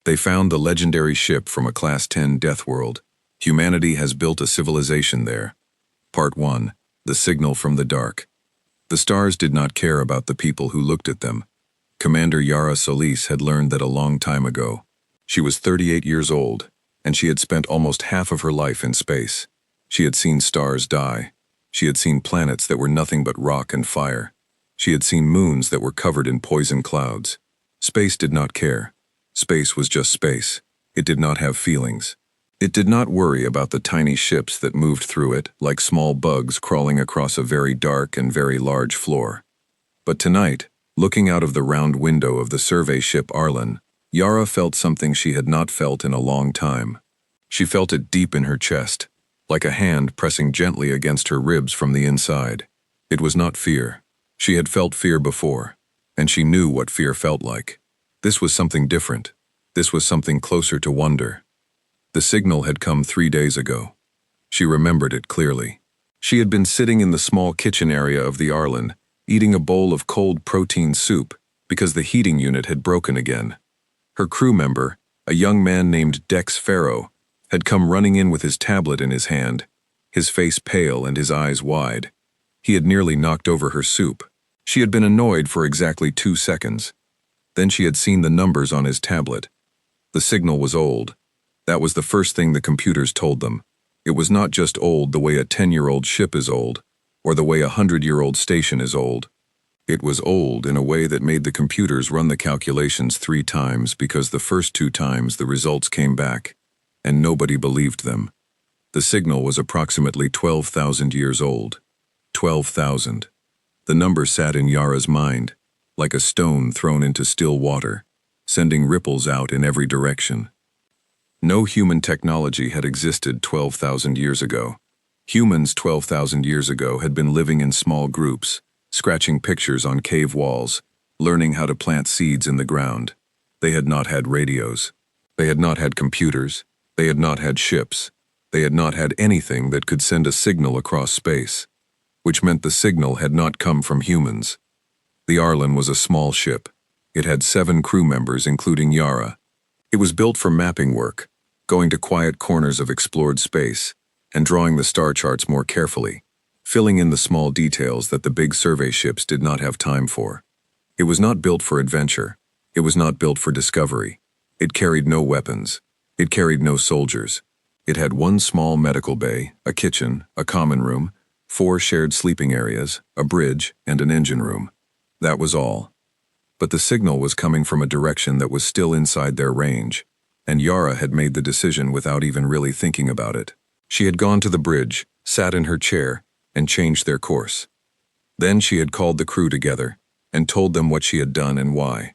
They found the legendary ship from a Class 10 death world. Humanity has built a civilization there. Part 1. The Signal from the Dark. The stars did not care about the people who looked at them. Commander Yara Solis had learned that a long time ago. She was 38 years old, and she had spent almost half of her life in space. She had seen stars die. She had seen planets that were nothing but rock and fire. She had seen moons that were covered in poison clouds. Space did not care. Space was just space. It did not have feelings. It did not worry about the tiny ships that moved through it like small bugs crawling across a very dark and very large floor. But tonight, looking out of the round window of the survey ship Arlen, Yara felt something she had not felt in a long time. She felt it deep in her chest, like a hand pressing gently against her ribs from the inside. It was not fear. She had felt fear before, and she knew what fear felt like. This was something different. This was something closer to wonder. The signal had come 3 days ago. She remembered it clearly. She had been sitting in the small kitchen area of the Arlen, eating a bowl of cold protein soup because the heating unit had broken again. Her crew member, a young man named Dex Farrow, had come running in with his tablet in his hand, his face pale and his eyes wide. He had nearly knocked over her soup. She had been annoyed for exactly 2 seconds. Then she had seen the numbers on his tablet. The signal was old. That was the first thing the computers told them. It was not just old the way a 10-year-old ship is old, or the way a 100-year-old station is old. It was old in a way that made the computers run the calculations 3 times because the first 2 times the results came back, and nobody believed them. The signal was approximately 12,000 years old. 12,000. The number sat in Yara's mind, like a stone thrown into still water, sending ripples out in every direction. No human technology had existed 12,000 years ago. Humans 12,000 years ago had been living in small groups, scratching pictures on cave walls, learning how to plant seeds in the ground. They had not had radios. They had not had computers. They had not had ships. They had not had anything that could send a signal across space, which meant the signal had not come from humans. The Arlen was a small ship. It had 7 crew members, including Yara. It was built for mapping work, going to quiet corners of explored space, and drawing the star charts more carefully, filling in the small details that the big survey ships did not have time for. It was not built for adventure. It was not built for discovery. It carried no weapons. It carried no soldiers. It had 1 small medical bay, a kitchen, a common room, 4 shared sleeping areas, a bridge, and an engine room. That was all. But the signal was coming from a direction that was still inside their range, and Yara had made the decision without even really thinking about it. She had gone to the bridge, sat in her chair, and changed their course. Then she had called the crew together and told them what she had done and why.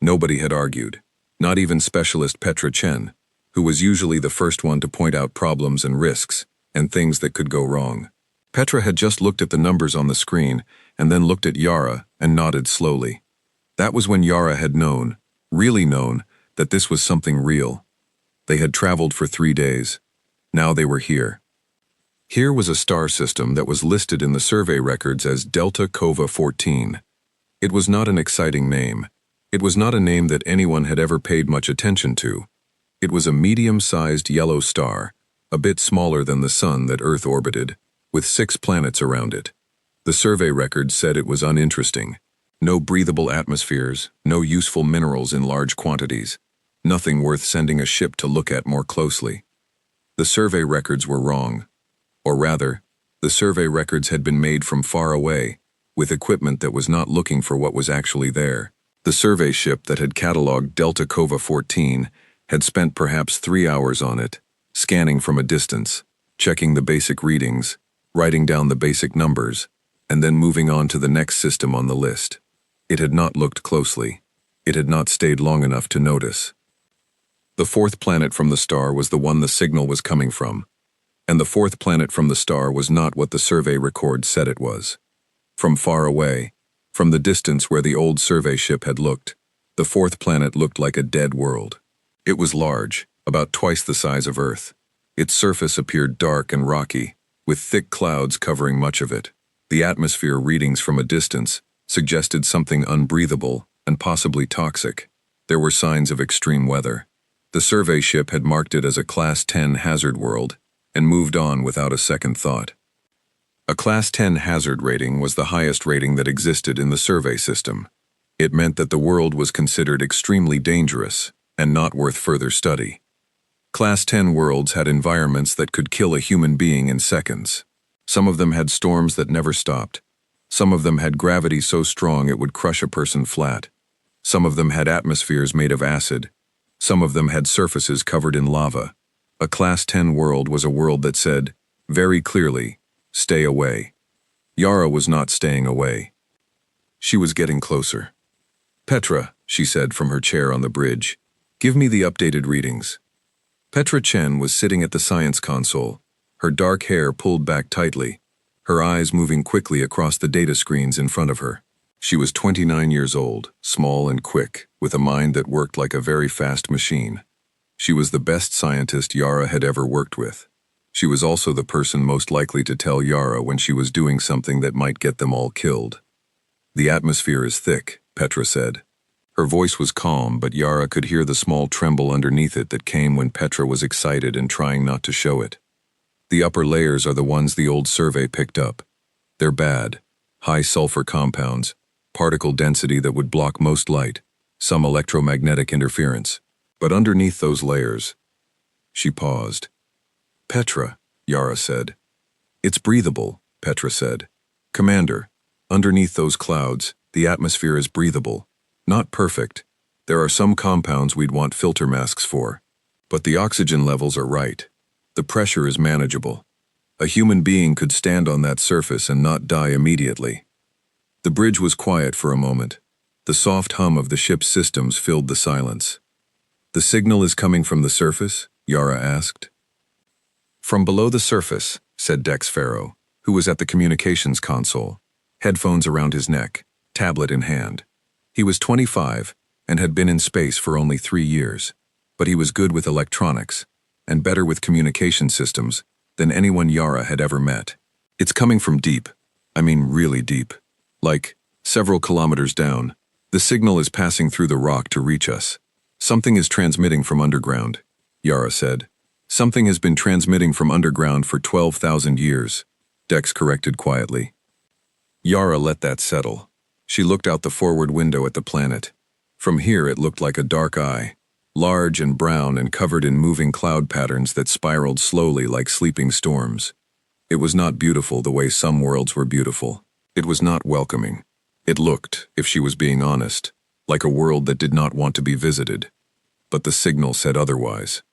Nobody had argued, not even Specialist Petra Chen, who was usually the first one to point out problems and risks and things that could go wrong. Petra had just looked at the numbers on the screen and then looked at Yara and nodded slowly. That was when Yara had known, really known, that this was something real. They had traveled for 3 days. Now they were here. Here was a star system that was listed in the survey records as Delta Cova 14. It was not an exciting name. It was not a name that anyone had ever paid much attention to. It was a medium-sized yellow star, a bit smaller than the sun that Earth orbited, with 6 planets around it. The survey records said it was uninteresting. No breathable atmospheres, no useful minerals in large quantities, nothing worth sending a ship to look at more closely. The survey records were wrong. Or rather, the survey records had been made from far away, with equipment that was not looking for what was actually there. The survey ship that had catalogued Delta Cova 14 had spent perhaps 3 hours on it, scanning from a distance, checking the basic readings, writing down the basic numbers, and then moving on to the next system on the list. It had not looked closely. It had not stayed long enough to notice. The 4th planet from the star was the one the signal was coming from, and the 4th planet from the star was not what the survey record said it was. From far away, from the distance where the old survey ship had looked, the 4th planet looked like a dead world. It was large, about twice the size of Earth. Its surface appeared dark and rocky, with thick clouds covering much of it. The atmosphere readings from a distance suggested something unbreathable and possibly toxic. There were signs of extreme weather. The survey ship had marked it as a Class 10 hazard world and moved on without a second thought. A Class 10 hazard rating was the highest rating that existed in the survey system. It meant that the world was considered extremely dangerous and not worth further study. Class 10 worlds had environments that could kill a human being in seconds. Some of them had storms that never stopped. Some of them had gravity so strong it would crush a person flat. Some of them had atmospheres made of acid. Some of them had surfaces covered in lava. A Class 10 world was a world that said, very clearly, stay away. Yara was not staying away. She was getting closer. Petra, she said from her chair on the bridge, give me the updated readings. Petra Chen was sitting at the science console, her dark hair pulled back tightly, her eyes moving quickly across the data screens in front of her. She was 29 years old, small and quick, with a mind that worked like a very fast machine. She was the best scientist Yara had ever worked with. She was also the person most likely to tell Yara when she was doing something that might get them all killed. The atmosphere is thick, Petra said. Her voice was calm, but Yara could hear the small tremble underneath it that came when Petra was excited and trying not to show it. The upper layers are the ones the old survey picked up. They're bad. High sulfur compounds, particle density that would block most light, some electromagnetic interference. But underneath those layers... She paused. Petra, Yara said. It's breathable, Petra said. Commander, underneath those clouds, the atmosphere is breathable. Not perfect. There are some compounds we'd want filter masks for. But the oxygen levels are right. The pressure is manageable. A human being could stand on that surface and not die immediately. The bridge was quiet for a moment. The soft hum of the ship's systems filled the silence. The signal is coming from the surface? Yara asked. From below the surface, said Dex Farrow, who was at the communications console, headphones around his neck, tablet in hand. He was 25 and had been in space for only 3 years, but he was good with electronics and better with communication systems than anyone Yara had ever met. It's coming from deep. I mean really deep. Like, several kilometers down. The signal is passing through the rock to reach us. Something is transmitting from underground, Yara said. Something has been transmitting from underground for 12,000 years, Dex corrected quietly. Yara let that settle. She looked out the forward window at the planet. From here it looked like a dark eye, large and brown and covered in moving cloud patterns that spiraled slowly like sleeping storms. It was not beautiful the way some worlds were beautiful. It was not welcoming. It looked, if she was being honest, like a world that did not want to be visited. But the signal said otherwise.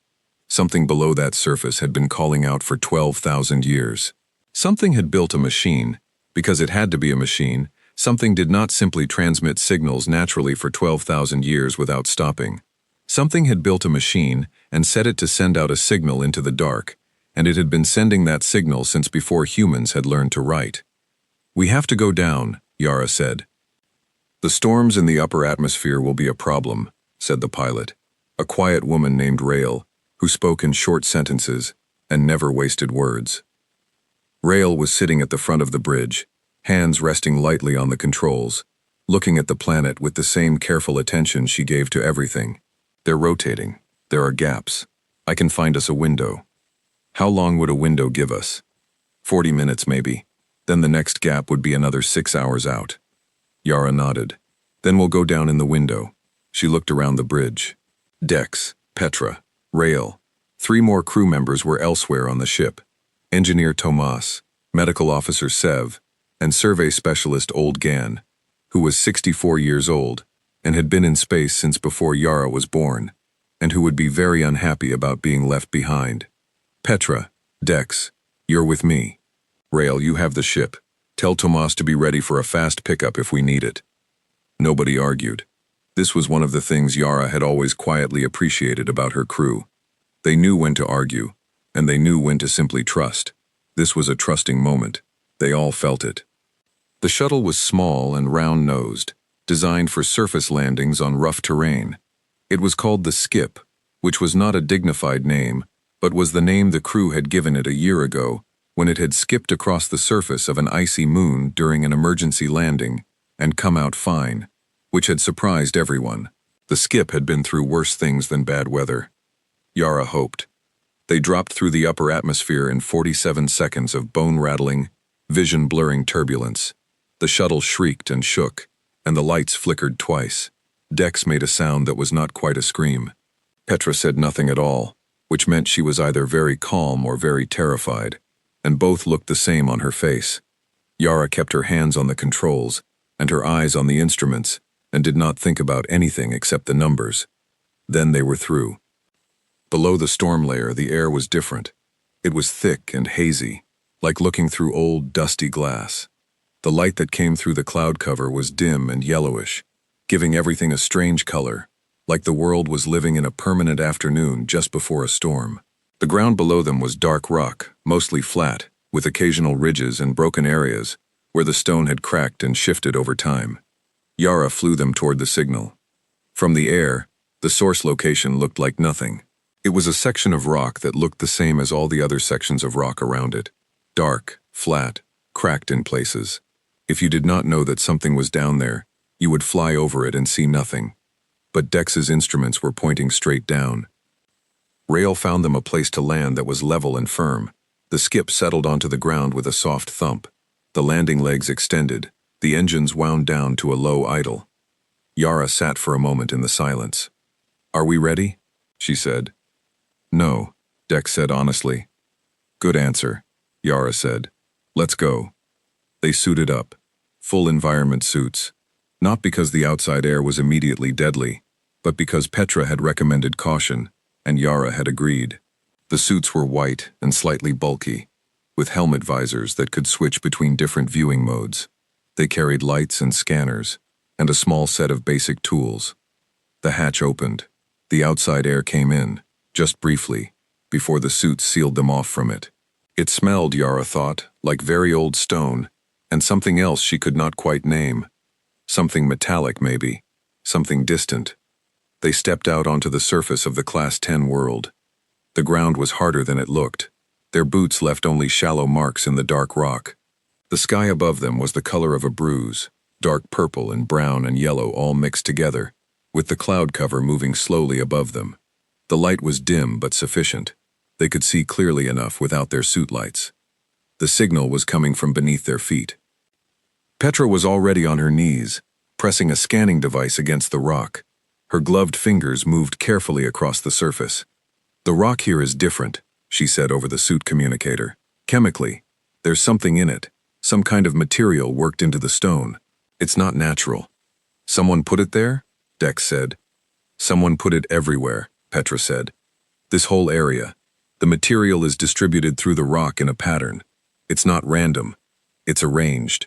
Something below that surface had been calling out for 12,000 years. Something had built a machine. Because it had to be a machine, something did not simply transmit signals naturally for 12,000 years without stopping. Something had built a machine and set it to send out a signal into the dark, and it had been sending that signal since before humans had learned to write. We have to go down, Yara said. The storms in the upper atmosphere will be a problem, said the pilot, a quiet woman named Rael, who spoke in short sentences and never wasted words. Rael was sitting at the front of the bridge, hands resting lightly on the controls, looking at the planet with the same careful attention she gave to everything. They're rotating. There are gaps. I can find us a window. How long would a window give us? 40 minutes maybe. Then the next gap would be another 6 hours out. Yara nodded. Then we'll go down in the window. She looked around the bridge. Dex, Petra, Rael. 3 more crew members were elsewhere on the ship. Engineer Tomas, Medical Officer Sev, and Survey Specialist Old Gan, who was 64 years old and had been in space since before Yara was born, and who would be very unhappy about being left behind. Petra, Dex, you're with me. Rael, you have the ship. Tell Tomas to be ready for a fast pickup if we need it. Nobody argued. This was one of the things Yara had always quietly appreciated about her crew. They knew when to argue, and they knew when to simply trust. This was a trusting moment. They all felt it. The shuttle was small and round-nosed, designed for surface landings on rough terrain. It was called the Skip, which was not a dignified name, but was the name the crew had given it a year ago when it had skipped across the surface of an icy moon during an emergency landing and come out fine, which had surprised everyone. The Skip had been through worse things than bad weather. Yara hoped. They dropped through the upper atmosphere in 47 seconds of bone-rattling, vision-blurring turbulence. The shuttle shrieked and shook, and the lights flickered twice. Dex made a sound that was not quite a scream. Petra said nothing at all, which meant she was either very calm or very terrified, and both looked the same on her face. Yara kept her hands on the controls and her eyes on the instruments and did not think about anything except the numbers. Then they were through. Below the storm layer, the air was different. It was thick and hazy, like looking through old, dusty glass. The light that came through the cloud cover was dim and yellowish, giving everything a strange color, like the world was living in a permanent afternoon just before a storm. The ground below them was dark rock, mostly flat, with occasional ridges and broken areas where the stone had cracked and shifted over time. Yara flew them toward the signal. From the air, the source location looked like nothing. It was a section of rock that looked the same as all the other sections of rock around it. Dark, flat, cracked in places. If you did not know that something was down there, you would fly over it and see nothing. But Dex's instruments were pointing straight down. Rail found them a place to land that was level and firm. The skip settled onto the ground with a soft thump. The landing legs extended. The engines wound down to a low idle. Yara sat for a moment in the silence. "Are we ready?" she said. "No," Dex said honestly. "Good answer," Yara said. "Let's go." They suited up. Full environment suits. Not because the outside air was immediately deadly, but because Petra had recommended caution, and Yara had agreed. The suits were white and slightly bulky, with helmet visors that could switch between different viewing modes. They carried lights and scanners, and a small set of basic tools. The hatch opened. The outside air came in, just briefly, before the suits sealed them off from it. It smelled, Yara thought, like very old stone, and something else she could not quite name. Something metallic, maybe. Something distant. They stepped out onto the surface of the Class 10 world. The ground was harder than it looked. Their boots left only shallow marks in the dark rock. The sky above them was the color of a bruise, dark purple and brown and yellow all mixed together, with the cloud cover moving slowly above them. The light was dim but sufficient. They could see clearly enough without their suit lights. The signal was coming from beneath their feet. Petra was already on her knees, pressing a scanning device against the rock. Her gloved fingers moved carefully across the surface. "The rock here is different," she said over the suit communicator. "Chemically, there's something in it, some kind of material worked into the stone. It's not natural." "Someone put it there?" Dex said. "Someone put it everywhere," Petra said. "This whole area. The material is distributed through the rock in a pattern. It's not random. It's arranged."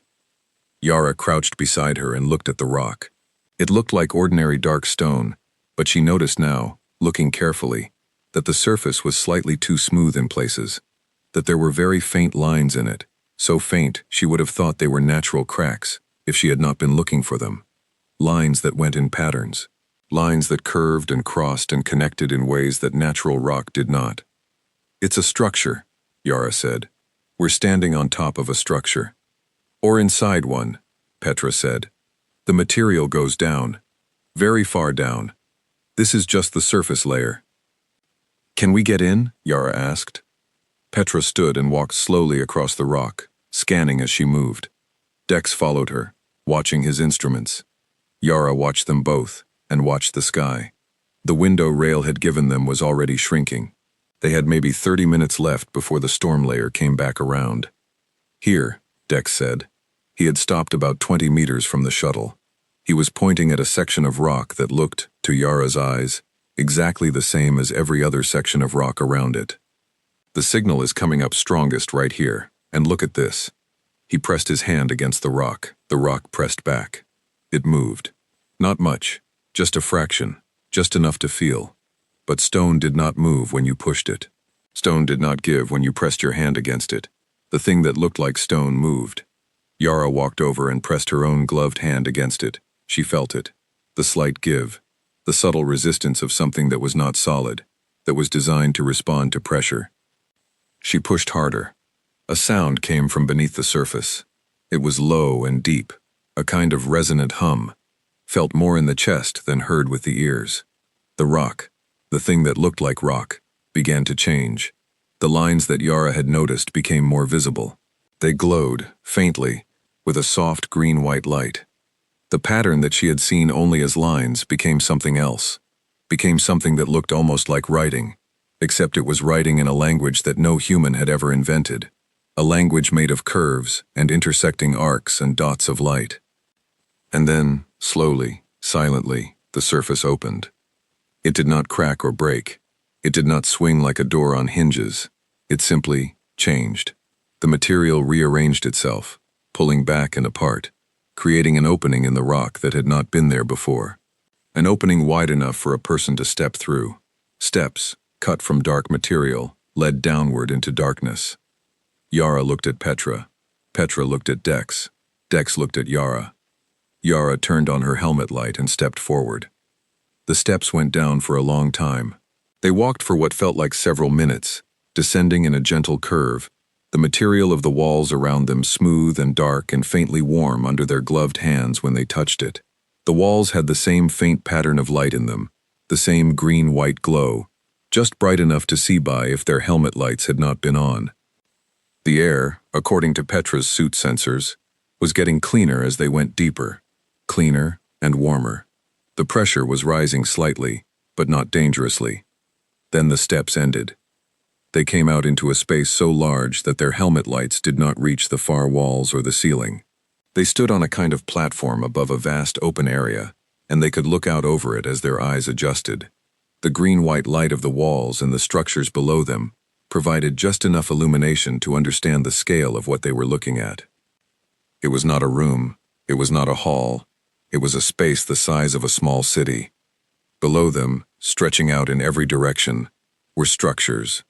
Yara crouched beside her and looked at the rock. It looked like ordinary dark stone, but she noticed now, looking carefully, that the surface was slightly too smooth in places, that there were very faint lines in it, so faint she would have thought they were natural cracks if she had not been looking for them. Lines that went in patterns. Lines that curved and crossed and connected in ways that natural rock did not. "It's a structure," Yara said. "We're standing on top of a structure." "Or inside one," Petra said. "The material goes down. Very far down. This is just the surface layer." "Can we get in?" Yara asked. Petra stood and walked slowly across the rock, scanning as she moved. Dex followed her, watching his instruments. Yara watched them both, and watched the sky. The window Rail had given them was already shrinking. They had maybe 30 minutes left before the storm layer came back around. "Here," Dex said. He had stopped about 20 meters from the shuttle. He was pointing at a section of rock that looked, to Yara's eyes, exactly the same as every other section of rock around it. "The signal is coming up strongest right here, and look at this." He pressed his hand against the rock. The rock pressed back. It moved. Not much, just a fraction, just enough to feel. But stone did not move when you pushed it. Stone did not give when you pressed your hand against it. The thing that looked like stone moved. Yara walked over and pressed her own gloved hand against it. She felt it. The slight give. The subtle resistance of something that was not solid, that was designed to respond to pressure. She pushed harder. A sound came from beneath the surface. It was low and deep, a kind of resonant hum, felt more in the chest than heard with the ears. The rock, the thing that looked like rock, began to change. The lines that Yara had noticed became more visible. They glowed, faintly, with a soft green-white light. The pattern that she had seen only as lines became something else, became something that looked almost like writing, except it was writing in a language that no human had ever invented, a language made of curves and intersecting arcs and dots of light. And then, slowly, silently, the surface opened. It did not crack or break. It did not swing like a door on hinges. It simply changed. The material rearranged itself, pulling back and apart, creating an opening in the rock that had not been there before. An opening wide enough for a person to step through. Steps, cut from dark material, led downward into darkness. Yara looked at Petra. Petra looked at Dex. Dex looked at Yara. Yara turned on her helmet light and stepped forward. The steps went down for a long time. They walked for what felt like several minutes, descending in a gentle curve, the material of the walls around them smooth and dark and faintly warm under their gloved hands when they touched it. The walls had the same faint pattern of light in them, the same green-white glow, just bright enough to see by if their helmet lights had not been on. The air, according to Petra's suit sensors, was getting cleaner as they went deeper, cleaner and warmer. The pressure was rising slightly, but not dangerously. Then the steps ended. They came out into a space so large that their helmet lights did not reach the far walls or the ceiling. They stood on a kind of platform above a vast open area, and they could look out over it as their eyes adjusted. The green-white light of the walls and the structures below them provided just enough illumination to understand the scale of what they were looking at. It was not a room, it was not a hall, it was a space the size of a small city. Below them, stretching out in every direction, were structures.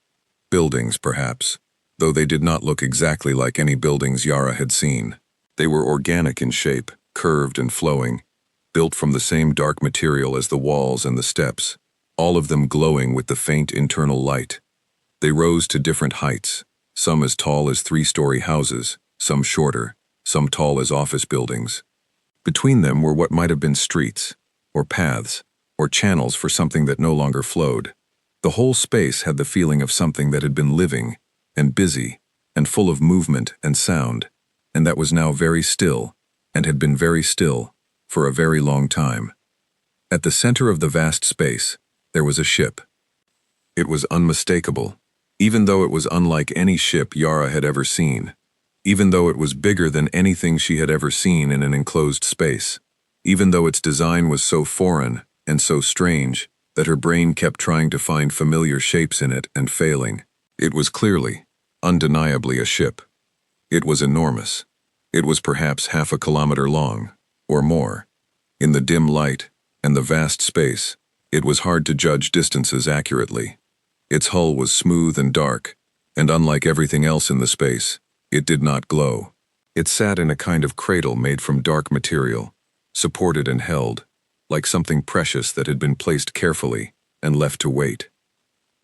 Buildings, perhaps, though they did not look exactly like any buildings Yara had seen. They were organic in shape, curved and flowing, built from the same dark material as the walls and the steps, all of them glowing with the faint internal light. They rose to different heights, some as tall as 3-story houses, some shorter, some tall as office buildings. Between them were what might have been streets, or paths, or channels for something that no longer flowed. The whole space had the feeling of something that had been living, and busy, and full of movement and sound, and that was now very still, and had been very still, for a very long time. At the center of the vast space, there was a ship. It was unmistakable, even though it was unlike any ship Yara had ever seen, even though it was bigger than anything she had ever seen in an enclosed space, even though its design was so foreign and so strange that her brain kept trying to find familiar shapes in it and failing. It was clearly, undeniably a ship. It was enormous. It was perhaps 1/2 kilometer long, or more. In the dim light and the vast space, it was hard to judge distances accurately. Its hull was smooth and dark, and unlike everything else in the space, it did not glow. It sat in a kind of cradle made from dark material, supported and held, like something precious that had been placed carefully and left to wait.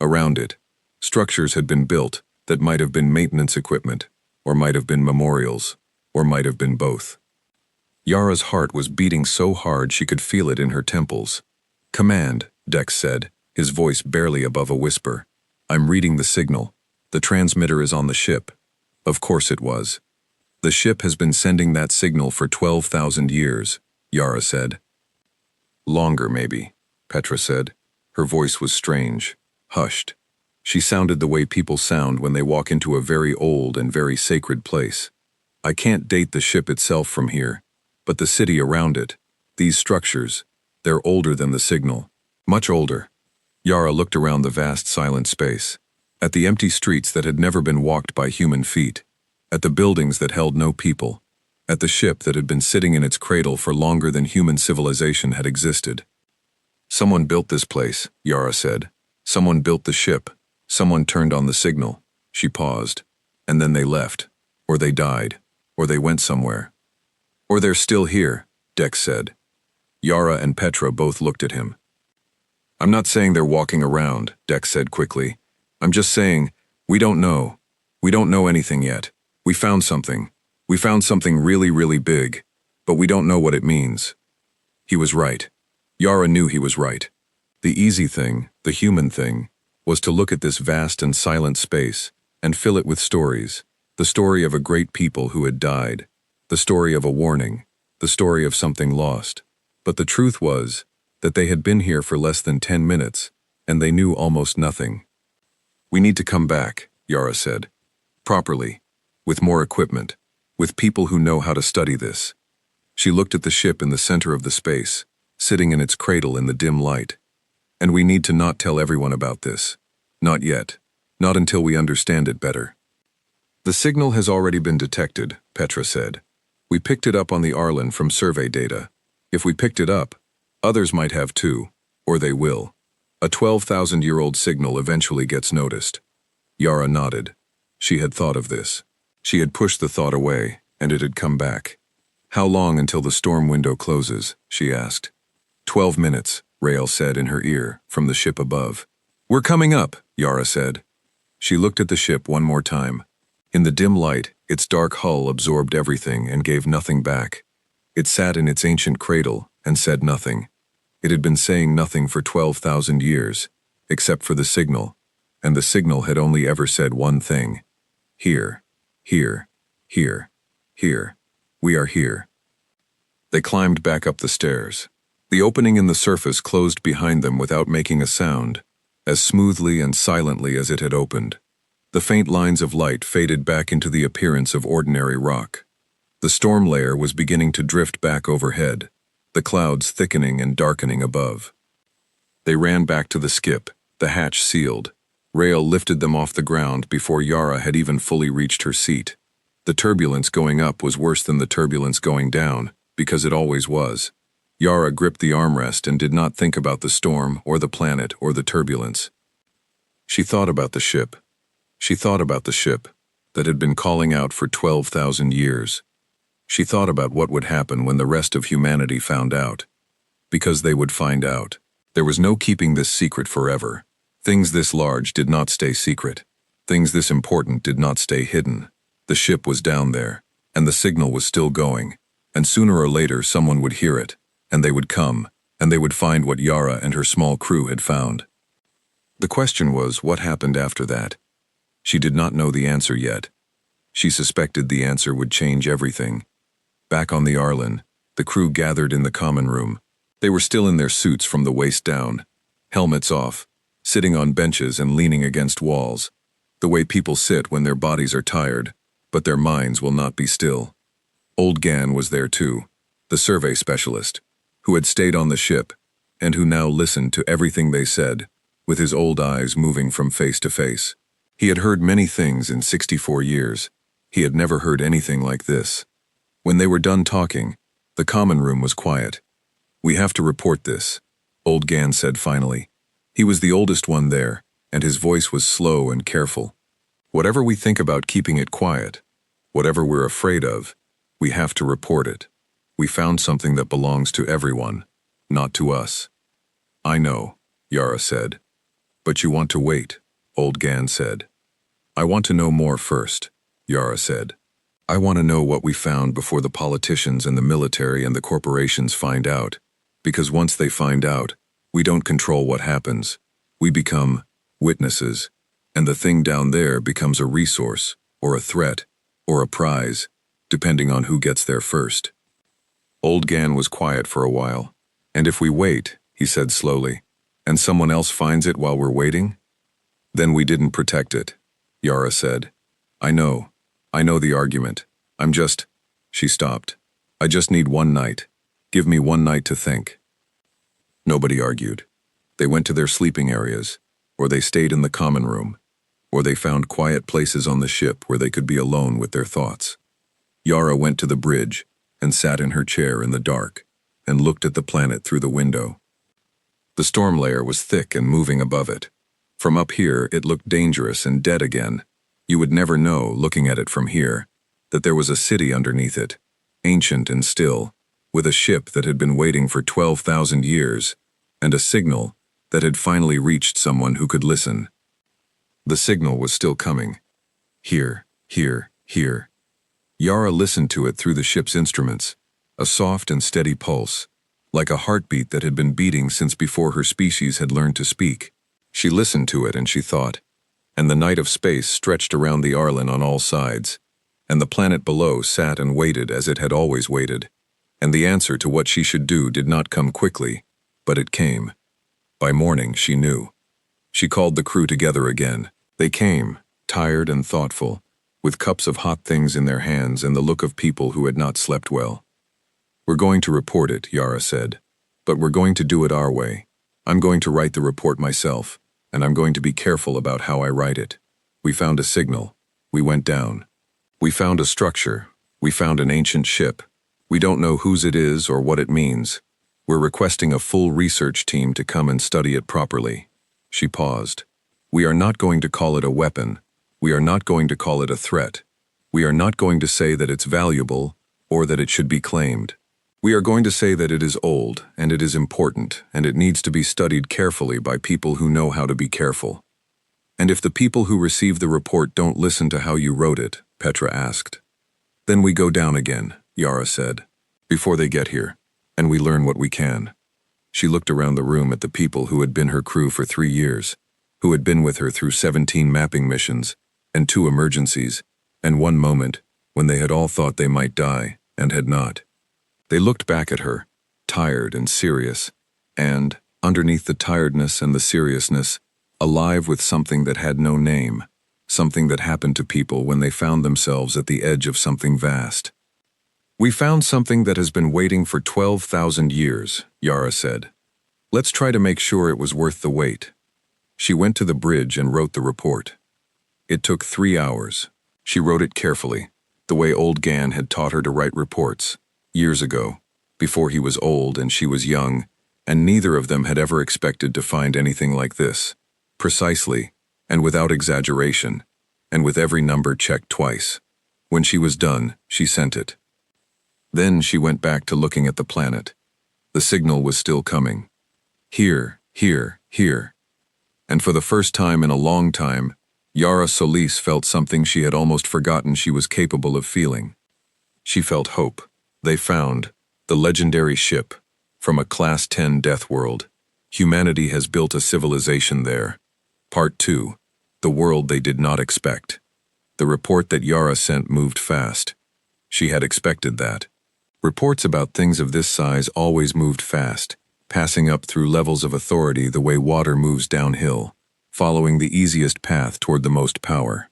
Around it, structures had been built that might have been maintenance equipment, or might have been memorials, or might have been both. Yara's heart was beating so hard she could feel it in her temples. "Command," Dex said, his voice barely above a whisper. "I'm reading the signal. The transmitter is on the ship." Of course it was. "The ship has been sending that signal for 12,000 years, Yara said. "Longer, maybe," Petra said. Her voice was strange, hushed. She sounded the way people sound when they walk into a very old and very sacred place. "I can't date the ship itself from here, but the city around it, these structures, they're older than the signal. Much older." Yara looked around the vast silent space, at the empty streets that had never been walked by human feet, at the buildings that held no people, at the ship that had been sitting in its cradle for longer than human civilization had existed. "Someone built this place," Yara said. "Someone built the ship. Someone turned on the signal." She paused. "And then they left. Or they died. Or they went somewhere." "Or they're still here," Dex said. Yara and Petra both looked at him. "I'm not saying they're walking around," Dex said quickly. "I'm just saying, we don't know. We don't know anything yet. We found something. We found something really, really big, but we don't know what it means." He was right. Yara knew he was right. The easy thing, the human thing, was to look at this vast and silent space and fill it with stories. The story of a great people who had died, the story of a warning, the story of something lost. But the truth was that they had been here for less than 10 minutes, and they knew almost nothing. "We need to come back," Yara said. "Properly, with more equipment, with people who know how to study this." She looked at the ship in the center of the space, sitting in its cradle in the dim light. "And we need to not tell everyone about this. Not yet. Not until we understand it better." "The signal has already been detected," Petra said. "We picked it up on the Arlen from survey data. If we picked it up, others might have too, or they will. A 12,000-year-old signal eventually gets noticed." Yara nodded. She had thought of this. She had pushed the thought away, and it had come back. "How long until the storm window closes?" she asked. 12 minutes, Rael said in her ear, from the ship above. "We're coming up," Yara said. She looked at the ship one more time. In the dim light, its dark hull absorbed everything and gave nothing back. It sat in its ancient cradle and said nothing. It had been saying nothing for 12,000 years, except for the signal, and the signal had only ever said one thing. "Here, here, here, here. We are here." They climbed back up the stairs. The opening in the surface closed behind them without making a sound, as smoothly and silently as it had opened. The faint lines of light faded back into the appearance of ordinary rock. The storm layer was beginning to drift back overhead, the clouds thickening and darkening above. They ran back to the skip, the hatch sealed. Rael lifted them off the ground before Yara had even fully reached her seat. The turbulence going up was worse than the turbulence going down, because it always was. Yara gripped the armrest and did not think about the storm or the planet or the turbulence. She thought about the ship. She thought about the ship that had been calling out for 12,000 years. She thought about what would happen when the rest of humanity found out. Because they would find out. There was no keeping this secret forever. Things this large did not stay secret. Things this important did not stay hidden. The ship was down there, and the signal was still going, and sooner or later someone would hear it, and they would come, and they would find what Yara and her small crew had found. The question was, what happened after that? She did not know the answer yet. She suspected the answer would change everything. Back on the Arlen, the crew gathered in the common room. They were still in their suits from the waist down, helmets off, sitting on benches and leaning against walls, the way people sit when their bodies are tired, but their minds will not be still. Old Gan was there too, the survey specialist, who had stayed on the ship, and who now listened to everything they said, with his old eyes moving from face to face. He had heard many things in 64 years. He had never heard anything like this. When they were done talking, the common room was quiet. "We have to report this," Old Gan said finally. He was the oldest one there, and his voice was slow and careful. "Whatever we think about keeping it quiet, whatever we're afraid of, we have to report it. We found something that belongs to everyone, not to us." "I know," Yara said. "But you want to wait," Old Gan said. "I want to know more first," Yara said. "I want to know what we found before the politicians and the military and the corporations find out, because once they find out, we don't control what happens. We become witnesses, and the thing down there becomes a resource, or a threat, or a prize, depending on who gets there first." Old Gan was quiet for a while. "And if we wait," he said slowly, "and someone else finds it while we're waiting? Then we didn't protect it," Yara said. I know the argument. I'm just..." She stopped. "I just need one night. Give me one night to think." Nobody argued. They went to their sleeping areas, or they stayed in the common room, or they found quiet places on the ship where they could be alone with their thoughts. Yara went to the bridge and sat in her chair in the dark and looked at the planet through the window. The storm layer was thick and moving above it. From up here, it looked dangerous and dead again. You would never know, looking at it from here, that there was a city underneath it, ancient and still, with a ship that had been waiting for 12,000 years, and a signal that had finally reached someone who could listen. The signal was still coming. Here, here, here. Yara listened to it through the ship's instruments, a soft and steady pulse, like a heartbeat that had been beating since before her species had learned to speak. She listened to it and she thought, and the night of space stretched around the Arlen on all sides, and the planet below sat and waited as it had always waited, and the answer to what she should do did not come quickly, but it came. By morning, she knew. She called the crew together again. They came, tired and thoughtful, with cups of hot things in their hands and the look of people who had not slept well. "We're going to report it," Yara said, "but we're going to do it our way. I'm going to write the report myself, and I'm going to be careful about how I write it. We found a signal. We went down. We found a structure. We found an ancient ship. We don't know whose it is or what it means. We're requesting a full research team to come and study it properly." She paused. "We are not going to call it a weapon. We are not going to call it a threat. We are not going to say that it's valuable or that it should be claimed. We are going to say that it is old and it is important and it needs to be studied carefully by people who know how to be careful." "And if the people who receive the report don't listen to how you wrote it," Petra asked. "Then we go down again," Yara said, "before they get here, and we learn what we can." She looked around the room at the people who had been her crew for 3 years, who had been with her through 17 mapping missions, and 2 emergencies, and 1 moment when they had all thought they might die, and had not. They looked back at her, tired and serious, and, underneath the tiredness and the seriousness, alive with something that had no name, something that happened to people when they found themselves at the edge of something vast. "We found something that has been waiting for 12,000 years, Yara said. "Let's try to make sure it was worth the wait." She went to the bridge and wrote the report. It took 3 hours. She wrote it carefully, the way old Gan had taught her to write reports, years ago, before he was old and she was young, and neither of them had ever expected to find anything like this, precisely, and without exaggeration, and with every number checked twice. When she was done, she sent it. Then she went back to looking at the planet. The signal was still coming. Here, here, here. And for the first time in a long time, Yara Solis felt something she had almost forgotten she was capable of feeling. She felt hope. They found the legendary ship from a Class 10 death world. Humanity has built a civilization there. Part 2. The world they did not expect. The report that Yara sent moved fast. She had expected that. Reports about things of this size always moved fast, passing up through levels of authority the way water moves downhill, following the easiest path toward the most power.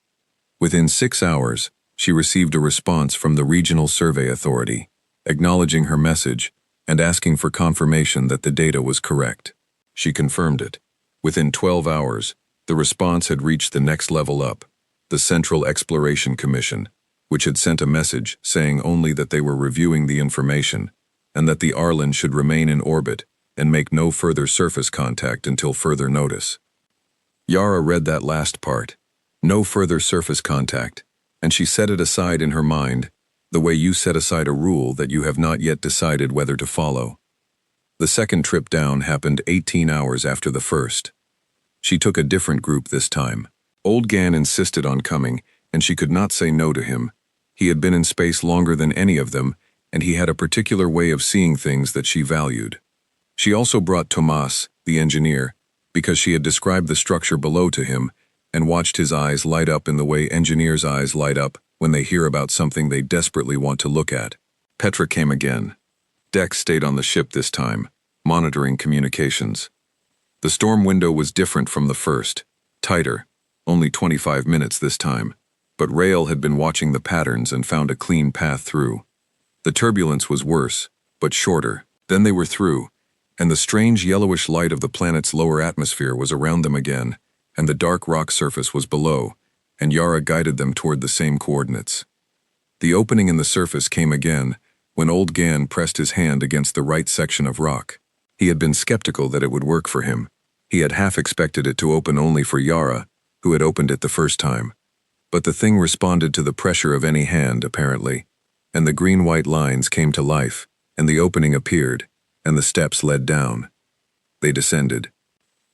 Within 6 hours, she received a response from the Regional Survey Authority, acknowledging her message and asking for confirmation that the data was correct. She confirmed it. Within 12 hours, the response had reached the next level up, the Central Exploration Commission, which had sent a message saying only that they were reviewing the information and that the Arlen should remain in orbit and make no further surface contact until further notice. Yara read that last part, no further surface contact, and she set it aside in her mind, the way you set aside a rule that you have not yet decided whether to follow. The second trip down happened 18 hours after the first. She took a different group this time. Old Gan insisted on coming, and she could not say no to him. He had been in space longer than any of them, and he had a particular way of seeing things that she valued. She also brought Tomas, the engineer, because she had described the structure below to him and watched his eyes light up in the way engineers' eyes light up when they hear about something they desperately want to look at. Petra came again. Dex stayed on the ship this time, monitoring communications. The storm window was different from the first, tighter, only 25 minutes this time, but Rael had been watching the patterns and found a clean path through. The turbulence was worse, but shorter. Then they were through, and the strange yellowish light of the planet's lower atmosphere was around them again, and the dark rock surface was below, and Yara guided them toward the same coordinates. The opening in the surface came again, when old Gan pressed his hand against the right section of rock. He had been skeptical that it would work for him. He had half expected it to open only for Yara, who had opened it the first time. But the thing responded to the pressure of any hand, apparently, and the green-white lines came to life, and the opening appeared, and the steps led down. They descended.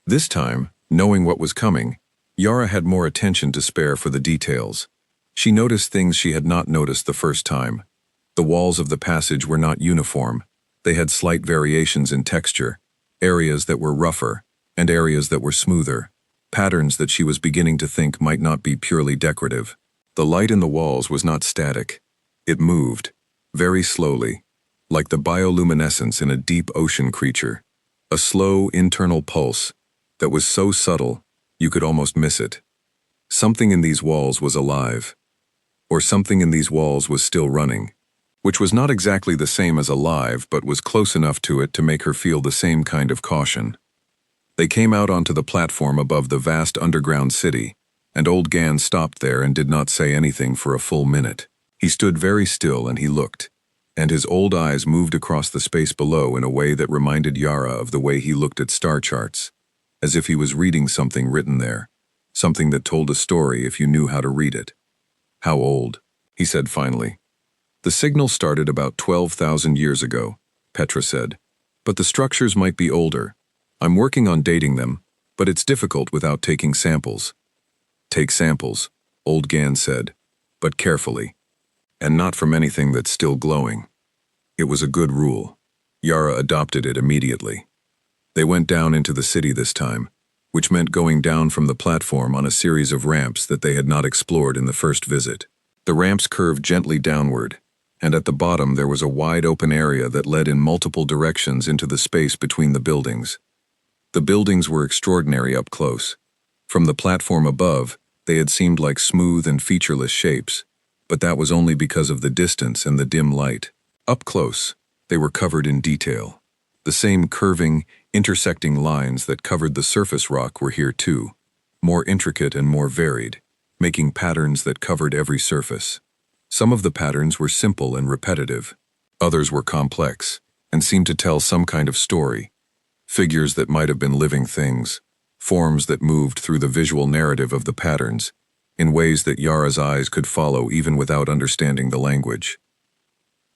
This time, knowing what was coming, Yara had more attention to spare for the details. She noticed things she had not noticed the first time. The walls of the passage were not uniform. They had slight variations in texture, areas that were rougher, and areas that were smoother, patterns that she was beginning to think might not be purely decorative. The light in the walls was not static. It moved, very slowly, like the bioluminescence in a deep ocean creature, a slow internal pulse that was so subtle you could almost miss it. Something in these walls was alive, or something in these walls was still running, which was not exactly the same as alive but was close enough to it to make her feel the same kind of caution. They came out onto the platform above the vast underground city, and old Gan stopped there and did not say anything for a full minute. He stood very still and he looked, and his old eyes moved across the space below in a way that reminded Yara of the way he looked at star charts, as if he was reading something written there, something that told a story if you knew how to read it. "How old?" he said finally. "The signal started about 12,000 years ago," Petra said, "but the structures might be older. I'm working on dating them, but it's difficult without taking samples." "Take samples," old Gan said, "but carefully, and not from anything that's still glowing." It was a good rule. Yara adopted it immediately. They went down into the city this time, which meant going down from the platform on a series of ramps that they had not explored in the first visit. The ramps curved gently downward, and at the bottom there was a wide open area that led in multiple directions into the space between the buildings. The buildings were extraordinary up close. From the platform above, they had seemed like smooth and featureless shapes, but that was only because of the distance and the dim light. Up close, they were covered in detail. The same curving, intersecting lines that covered the surface rock were here too, more intricate and more varied, making patterns that covered every surface. Some of the patterns were simple and repetitive. Others were complex and seemed to tell some kind of story. Figures that might have been living things, forms that moved through the visual narrative of the patterns, in ways that Yara's eyes could follow even without understanding the language.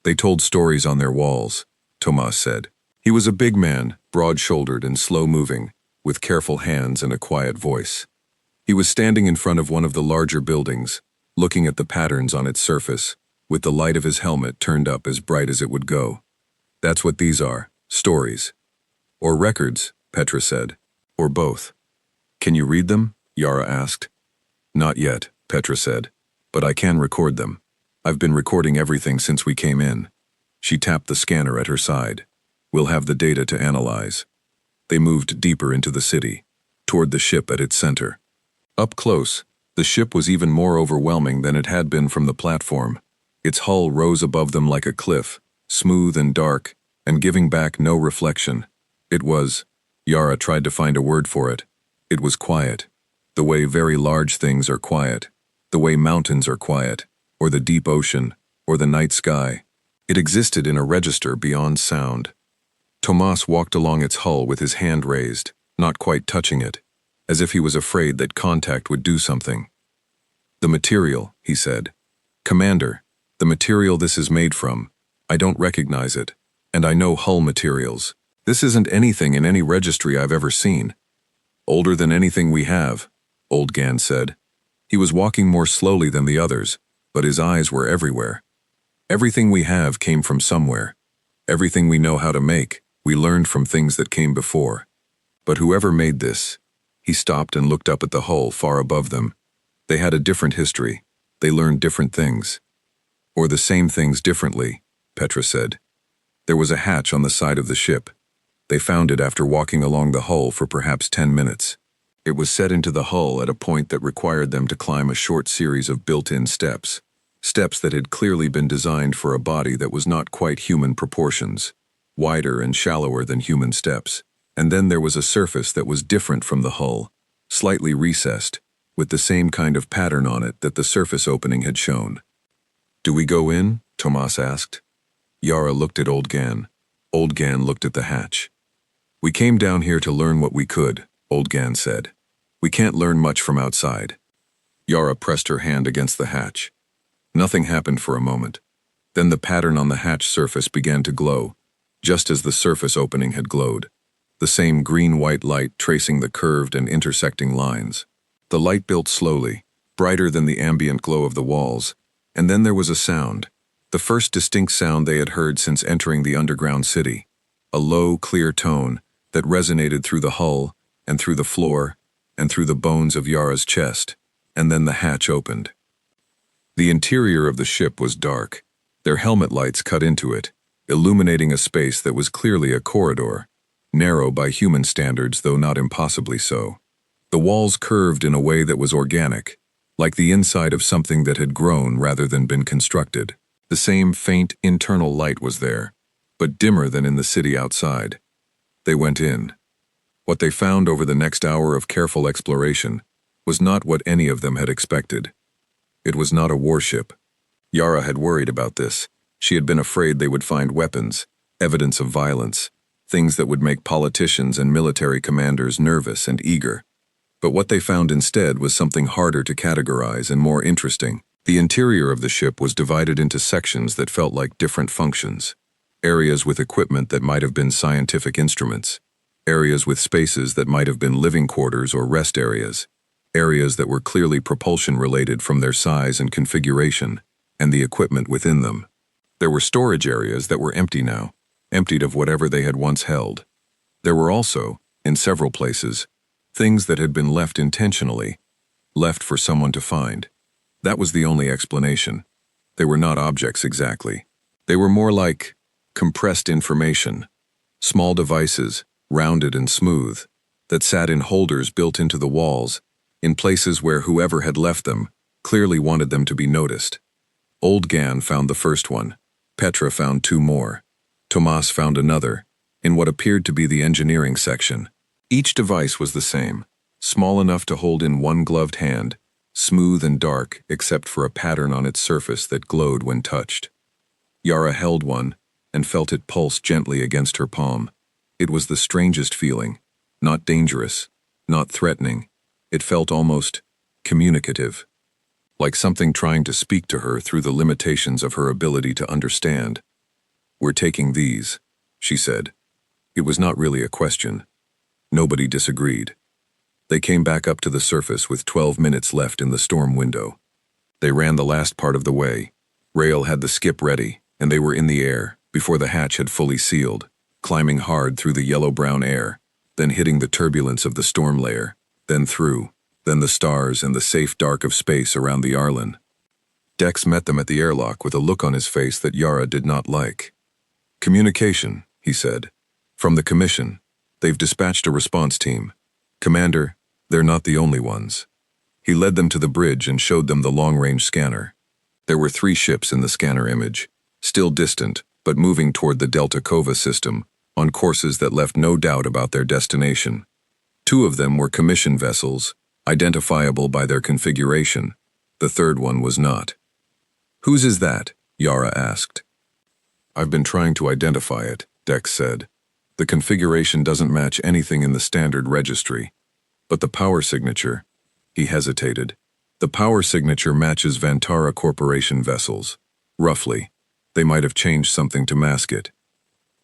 "They told stories on their walls," Tomas said. He was a big man, broad-shouldered and slow-moving, with careful hands and a quiet voice. He was standing in front of one of the larger buildings, looking at the patterns on its surface, with the light of his helmet turned up as bright as it would go. "That's what these are, stories." "Or records," Petra said. "Or both." "Can you read them?" Yara asked. "Not yet," Petra said, "but I can record them. I've been recording everything since we came in." She tapped the scanner at her side. "We'll have the data to analyze." They moved deeper into the city, toward the ship at its center. Up close, the ship was even more overwhelming than it had been from the platform. Its hull rose above them like a cliff, smooth and dark, and giving back no reflection. It was, Yara tried to find a word for it. It was quiet, the way very large things are quiet, the way mountains are quiet, or the deep ocean, or the night sky. It existed in a register beyond sound. Tomas walked along its hull with his hand raised, not quite touching it, as if he was afraid that contact would do something. "The material," he said. "Commander, the material this is made from, I don't recognize it, and I know hull materials. This isn't anything in any registry I've ever seen." "Older than anything we have," old Gan said. He was walking more slowly than the others, but his eyes were everywhere. "Everything we have came from somewhere. Everything we know how to make, we learned from things that came before. But whoever made this," he stopped and looked up at the hull far above them. "They had a different history. They learned different things." "Or the same things differently," Petra said. There was a hatch on the side of the ship. They found it after walking along the hull for perhaps 10 minutes. It was set into the hull at a point that required them to climb a short series of built-in steps. Steps that had clearly been designed for a body that was not quite human proportions, wider and shallower than human steps. And then there was a surface that was different from the hull, slightly recessed, with the same kind of pattern on it that the surface opening had shown. "Do we go in?" Tomas asked. Yara looked at Old Gan. Old Gan looked at the hatch. "We came down here to learn what we could," Old Gan said. "We can't learn much from outside." Yara pressed her hand against the hatch. Nothing happened for a moment. Then the pattern on the hatch surface began to glow, just as the surface opening had glowed. The same green-white light tracing the curved and intersecting lines. The light built slowly, brighter than the ambient glow of the walls, and then there was a sound, the first distinct sound they had heard since entering the underground city. a low, clear tone that resonated through the hull and through the floor and through the bones of Yara's chest, and then the hatch opened. The interior of the ship was dark. Their helmet lights cut into it, illuminating a space that was clearly a corridor, narrow by human standards, though not impossibly so. The walls curved in a way that was organic, like the inside of something that had grown rather than been constructed. The same faint internal light was there, but dimmer than in the city outside. They went in. What they found over the next hour of careful exploration was not what any of them had expected. It was not a warship. Yara had worried about this. She had been afraid they would find weapons, evidence of violence, things that would make politicians and military commanders nervous and eager. But what they found instead was something harder to categorize and more interesting. The interior of the ship was divided into sections that felt like different functions. Areas with equipment that might have been scientific instruments. Areas with spaces that might have been living quarters or rest areas. Areas that were clearly propulsion-related from their size and configuration, and the equipment within them. There were storage areas that were empty now, emptied of whatever they had once held. There were also, in several places, things that had been left intentionally, left for someone to find. That was the only explanation. They were not objects exactly. They were more like compressed information, small devices, rounded and smooth, that sat in holders built into the walls, in places where whoever had left them clearly wanted them to be noticed. Old Gan found the first one. Petra found two more. Tomas found another, in what appeared to be the engineering section. Each device was the same, small enough to hold in one gloved hand, smooth and dark except for a pattern on its surface that glowed when touched. Yara held one and felt it pulse gently against her palm. It was the strangest feeling, not dangerous, not threatening. It felt almost communicative, like something trying to speak to her through the limitations of her ability to understand. "We're taking these," she said. It was not really a question. Nobody disagreed. They came back up to the surface with 12 minutes left in the storm window. They ran the last part of the way. Rail had the skip ready, and they were in the air before the hatch had fully sealed, climbing hard through the yellow-brown air, then hitting the turbulence of the storm layer, then through, then the stars and the safe dark of space around the Arlen. Dex met them at the airlock with a look on his face that Yara did not like. "Communication," he said. "From the Commission. They've dispatched a response team. Commander, they're not the only ones." He led them to the bridge and showed them the long-range scanner. There were 3 ships in the scanner image, still distant, but moving toward the Delta Cova system, on courses that left no doubt about their destination. 2 of them were Commission vessels, identifiable by their configuration. The third one was not. "Whose is that?" Yara asked. "I've been trying to identify it," Dex said. "The configuration doesn't match anything in the standard registry. But the power signature," he hesitated. "The power signature matches Vantara Corporation vessels. Roughly. They might have changed something to mask it."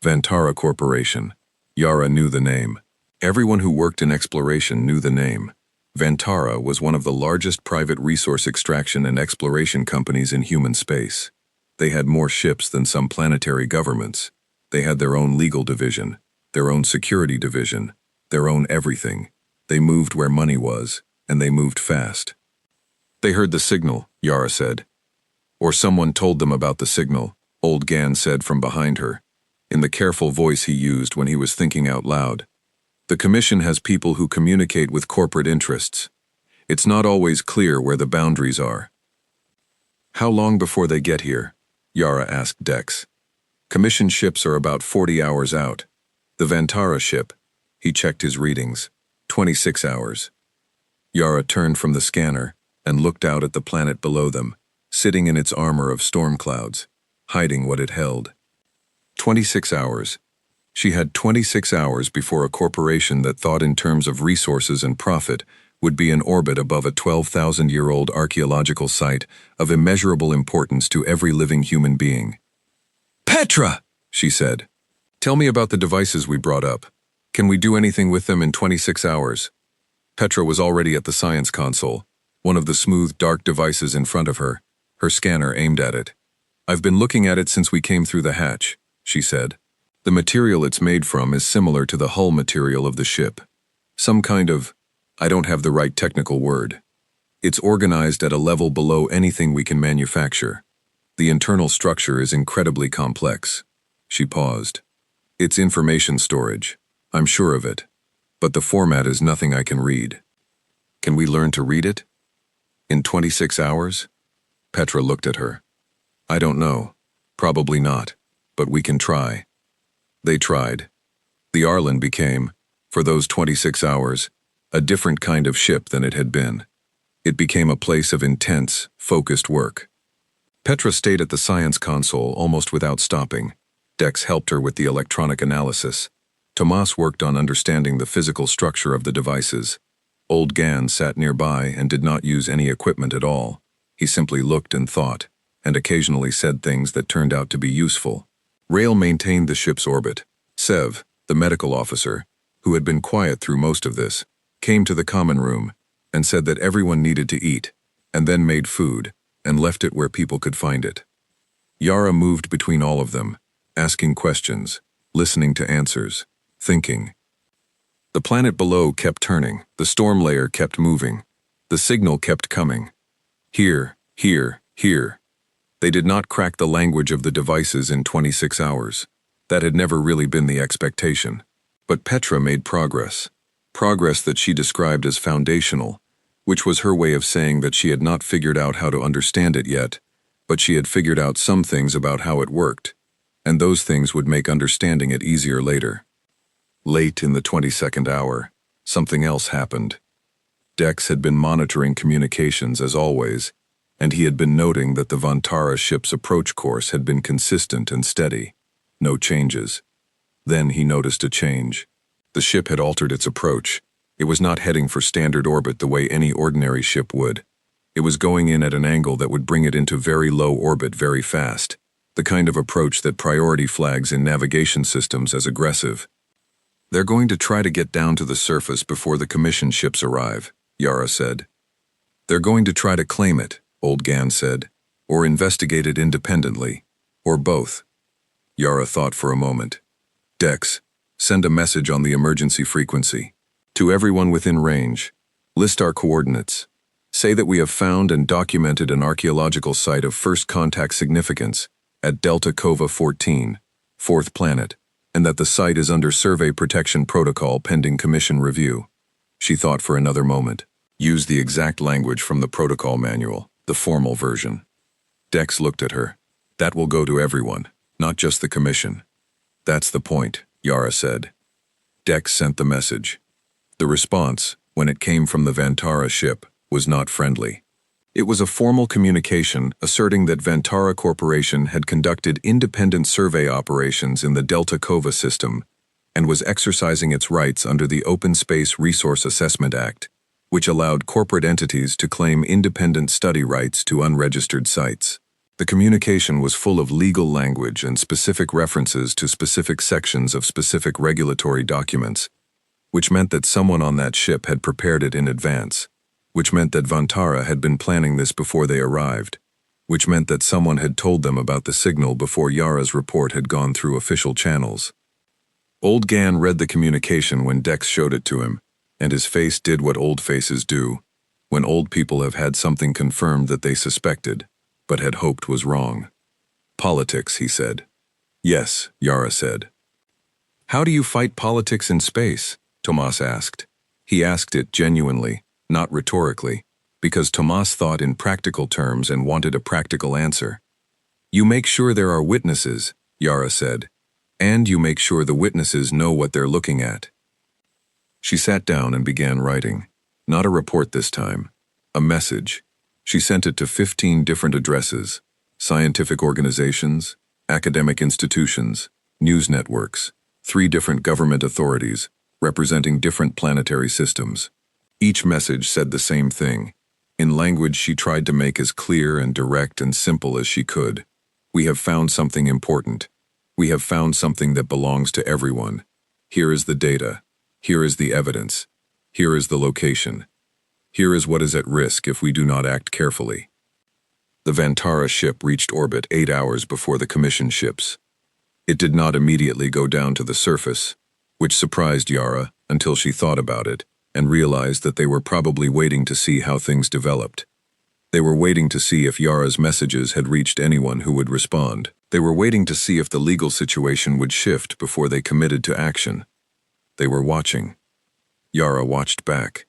Vantara Corporation. Yara knew the name. Everyone who worked in exploration knew the name. Vantara was one of the largest private resource extraction and exploration companies in human space. They had more ships than some planetary governments. They had their own legal division, their own security division, their own everything. They moved where money was, and they moved fast. "They heard the signal," Yara said. "Or someone told them about the signal," Old Gan said from behind her, in the careful voice he used when he was thinking out loud. "The Commission has people who communicate with corporate interests. It's not always clear where the boundaries are." "How long before they get here?" Yara asked Dex. "Commission ships are about 40 hours out. The Vantara ship," he checked his readings, 26 hours. Yara turned from the scanner and looked out at the planet below them, sitting in its armor of storm clouds, hiding what it held. 26 hours. She had 26 hours before a corporation that thought in terms of resources and profit would be in orbit above a 12,000-year-old archaeological site of immeasurable importance to every living human being. "Petra!" she said. "Tell me about the devices we brought up. Can we do anything with them in 26 hours? Petra was already at the science console, one of the smooth, dark devices in front of her, her scanner aimed at it. "I've been looking at it since we came through the hatch," she said. The material it's made from is similar to the hull material of the ship. Some kind of, I don't have the right technical word. It's organized at a level below anything we can manufacture. The internal structure is incredibly complex. She paused. It's information storage. I'm sure of it. But the format is nothing I can read. Can we learn to read it? In 26 hours? Petra looked at her. I don't know. Probably not. But we can try. They tried. The Arlen became, for those 26 hours, a different kind of ship than it had been. It became a place of intense, focused work. Petra stayed at the science console almost without stopping. Dex helped her with the electronic analysis. Tomas worked on understanding the physical structure of the devices. Old Gan sat nearby and did not use any equipment at all. He simply looked and thought, and occasionally said things that turned out to be useful. Rail maintained the ship's orbit. Sev, the medical officer, who had been quiet through most of this, came to the common room and said that everyone needed to eat, and then made food, and left it where people could find it. Yara moved between all of them, asking questions, listening to answers, thinking. The planet below kept turning, the storm layer kept moving, the signal kept coming. Here, here, here. They did not crack the language of the devices in 26 hours. That had never really been the expectation. But Petra made progress. Progress that she described as foundational, which was her way of saying that she had not figured out how to understand it yet, but she had figured out some things about how it worked, and those things would make understanding it easier later. Late in the 22nd hour, something else happened. Dex had been monitoring communications as always, and he had been noting that the Vantara ship's approach course had been consistent and steady. No changes. Then he noticed a change. The ship had altered its approach. It was not heading for standard orbit the way any ordinary ship would. It was going in at an angle that would bring it into very low orbit very fast, the kind of approach that priority flags in navigation systems as aggressive. They're going to try to get down to the surface before the commission ships arrive, Yara said. They're going to try to claim it, Old Gan said, or investigate it independently, or both. Yara thought for a moment. Dex, send a message on the emergency frequency. To everyone within range, list our coordinates. Say that we have found and documented an archaeological site of first contact significance at Delta Cova 14, 4th planet, and that the site is under survey protection protocol pending commission review. She thought for another moment. Use the exact language from the protocol manual, the formal version. Dex looked at her. That will go to everyone, not just the commission. That's the point, Yara said. Dex sent the message. The response, when it came from the Vantara ship, was not friendly. It was a formal communication asserting that Vantara Corporation had conducted independent survey operations in the Delta Cova system and was exercising its rights under the Open Space Resource Assessment Act, which allowed corporate entities to claim independent study rights to unregistered sites. The communication was full of legal language and specific references to specific sections of specific regulatory documents, which meant that someone on that ship had prepared it in advance, which meant that Vantara had been planning this before they arrived, which meant that someone had told them about the signal before Yara's report had gone through official channels. Old Gan read the communication when Dex showed it to him, and his face did what old faces do, when old people have had something confirmed that they suspected, but had hoped was wrong. Politics, he said. Yes, Yara said. How do you fight politics in space? Tomas asked. He asked it genuinely, not rhetorically, because Tomas thought in practical terms and wanted a practical answer. You make sure there are witnesses, Yara said, and you make sure the witnesses know what they're looking at. She sat down and began writing. Not a report this time. A message. She sent it to 15 different addresses, scientific organizations, academic institutions, news networks, 3 different government authorities, representing different planetary systems. Each message said the same thing, in language she tried to make as clear and direct and simple as she could. We have found something important. We have found something that belongs to everyone. Here is the data. Here is the evidence. Here is the location. Here is what is at risk if we do not act carefully. The Vantara ship reached orbit 8 hours before the commission ships. It did not immediately go down to the surface, which surprised Yara until she thought about it and realized that they were probably waiting to see how things developed. They were waiting to see if Yara's messages had reached anyone who would respond. They were waiting to see if the legal situation would shift before they committed to action. They were watching. Yara watched back.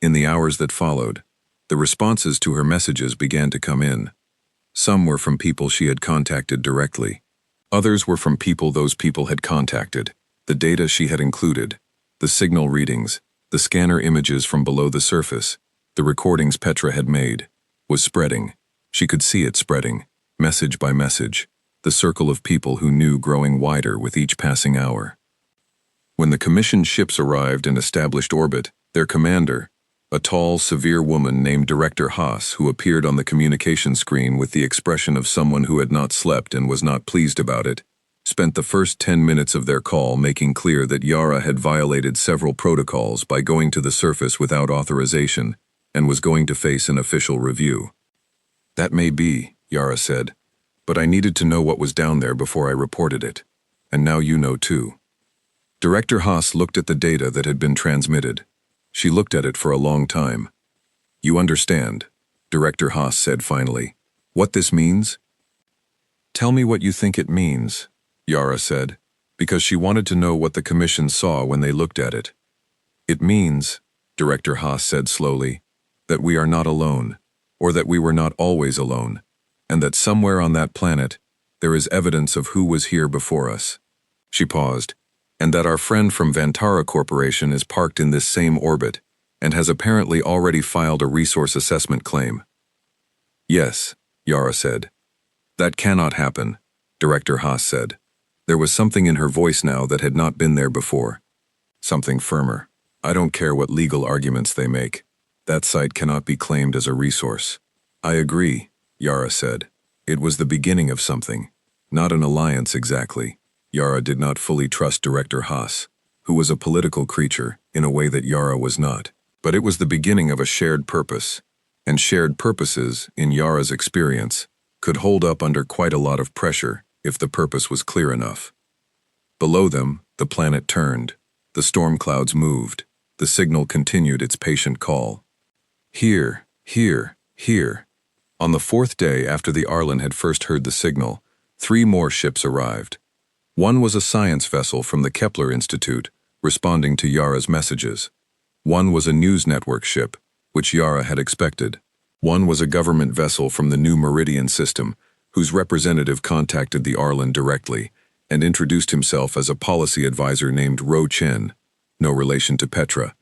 In the hours that followed, the responses to her messages began to come in. Some were from people she had contacted directly. Others were from people those people had contacted. The data she had included, the signal readings, the scanner images from below the surface, the recordings Petra had made, was spreading. She could see it spreading, message by message, the circle of people who knew growing wider with each passing hour. When the commissioned ships arrived and established orbit, their commander, a tall, severe woman named Director Haas, who appeared on the communication screen with the expression of someone who had not slept and was not pleased about it, spent the first 10 minutes of their call making clear that Yara had violated several protocols by going to the surface without authorization and was going to face an official review. "That may be," Yara said, "but I needed to know what was down there before I reported it. And now you know too." Director Haas looked at the data that had been transmitted. She looked at it for a long time. "You understand," Director Haas said finally, "what this means?" "Tell me what you think it means," Yara said, because she wanted to know what the commission saw when they looked at it. "It means," Director Haas said slowly, "that we are not alone, or that we were not always alone, and that somewhere on that planet there is evidence of who was here before us." She paused, "and that our friend from Vantara Corporation is parked in this same orbit and has apparently already filed a resource assessment claim." "Yes," Yara said. "That cannot happen," Director Haas said. There was something in her voice now that had not been there before. Something firmer. "I don't care what legal arguments they make. That site cannot be claimed as a resource." "I agree," Yara said. "It was the beginning of something. Not an alliance exactly." Yara did not fully trust Director Haas, who was a political creature in a way that Yara was not. But it was the beginning of a shared purpose, and shared purposes, in Yara's experience, could hold up under quite a lot of pressure if the purpose was clear enough. Below them, the planet turned. The storm clouds moved. The signal continued its patient call. "Here, here, here." On the fourth day after the Arlen had first heard the signal, 3 more ships arrived. One was a science vessel from the Kepler Institute, responding to Yara's messages. One was a news network ship, which Yara had expected. One was a government vessel from the New Meridian system, whose representative contacted the Arlen directly and introduced himself as a policy advisor named Ro Chen, no relation to Petra,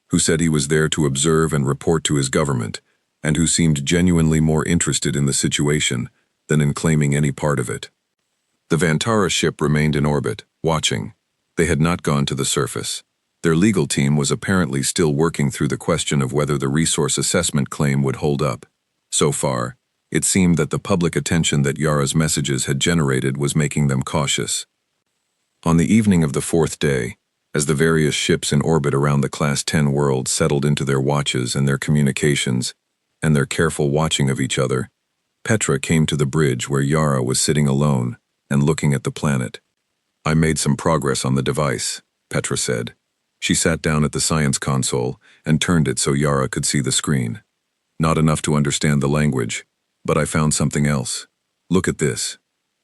who said he was there to observe and report to his government, and who seemed genuinely more interested in the situation than in claiming any part of it. The Vantara ship remained in orbit, watching. They had not gone to the surface. Their legal team was apparently still working through the question of whether the resource assessment claim would hold up. So far, it seemed that the public attention that Yara's messages had generated was making them cautious. On the evening of the 4th day, as the various ships in orbit around the Class 10 world settled into their watches and their communications, and their careful watching of each other, Petra came to the bridge where Yara was sitting alone and looking at the planet. "I made some progress on the device," Petra said. She sat down at the science console and turned it so Yara could see the screen. "Not enough to understand the language, but I found something else. Look at this."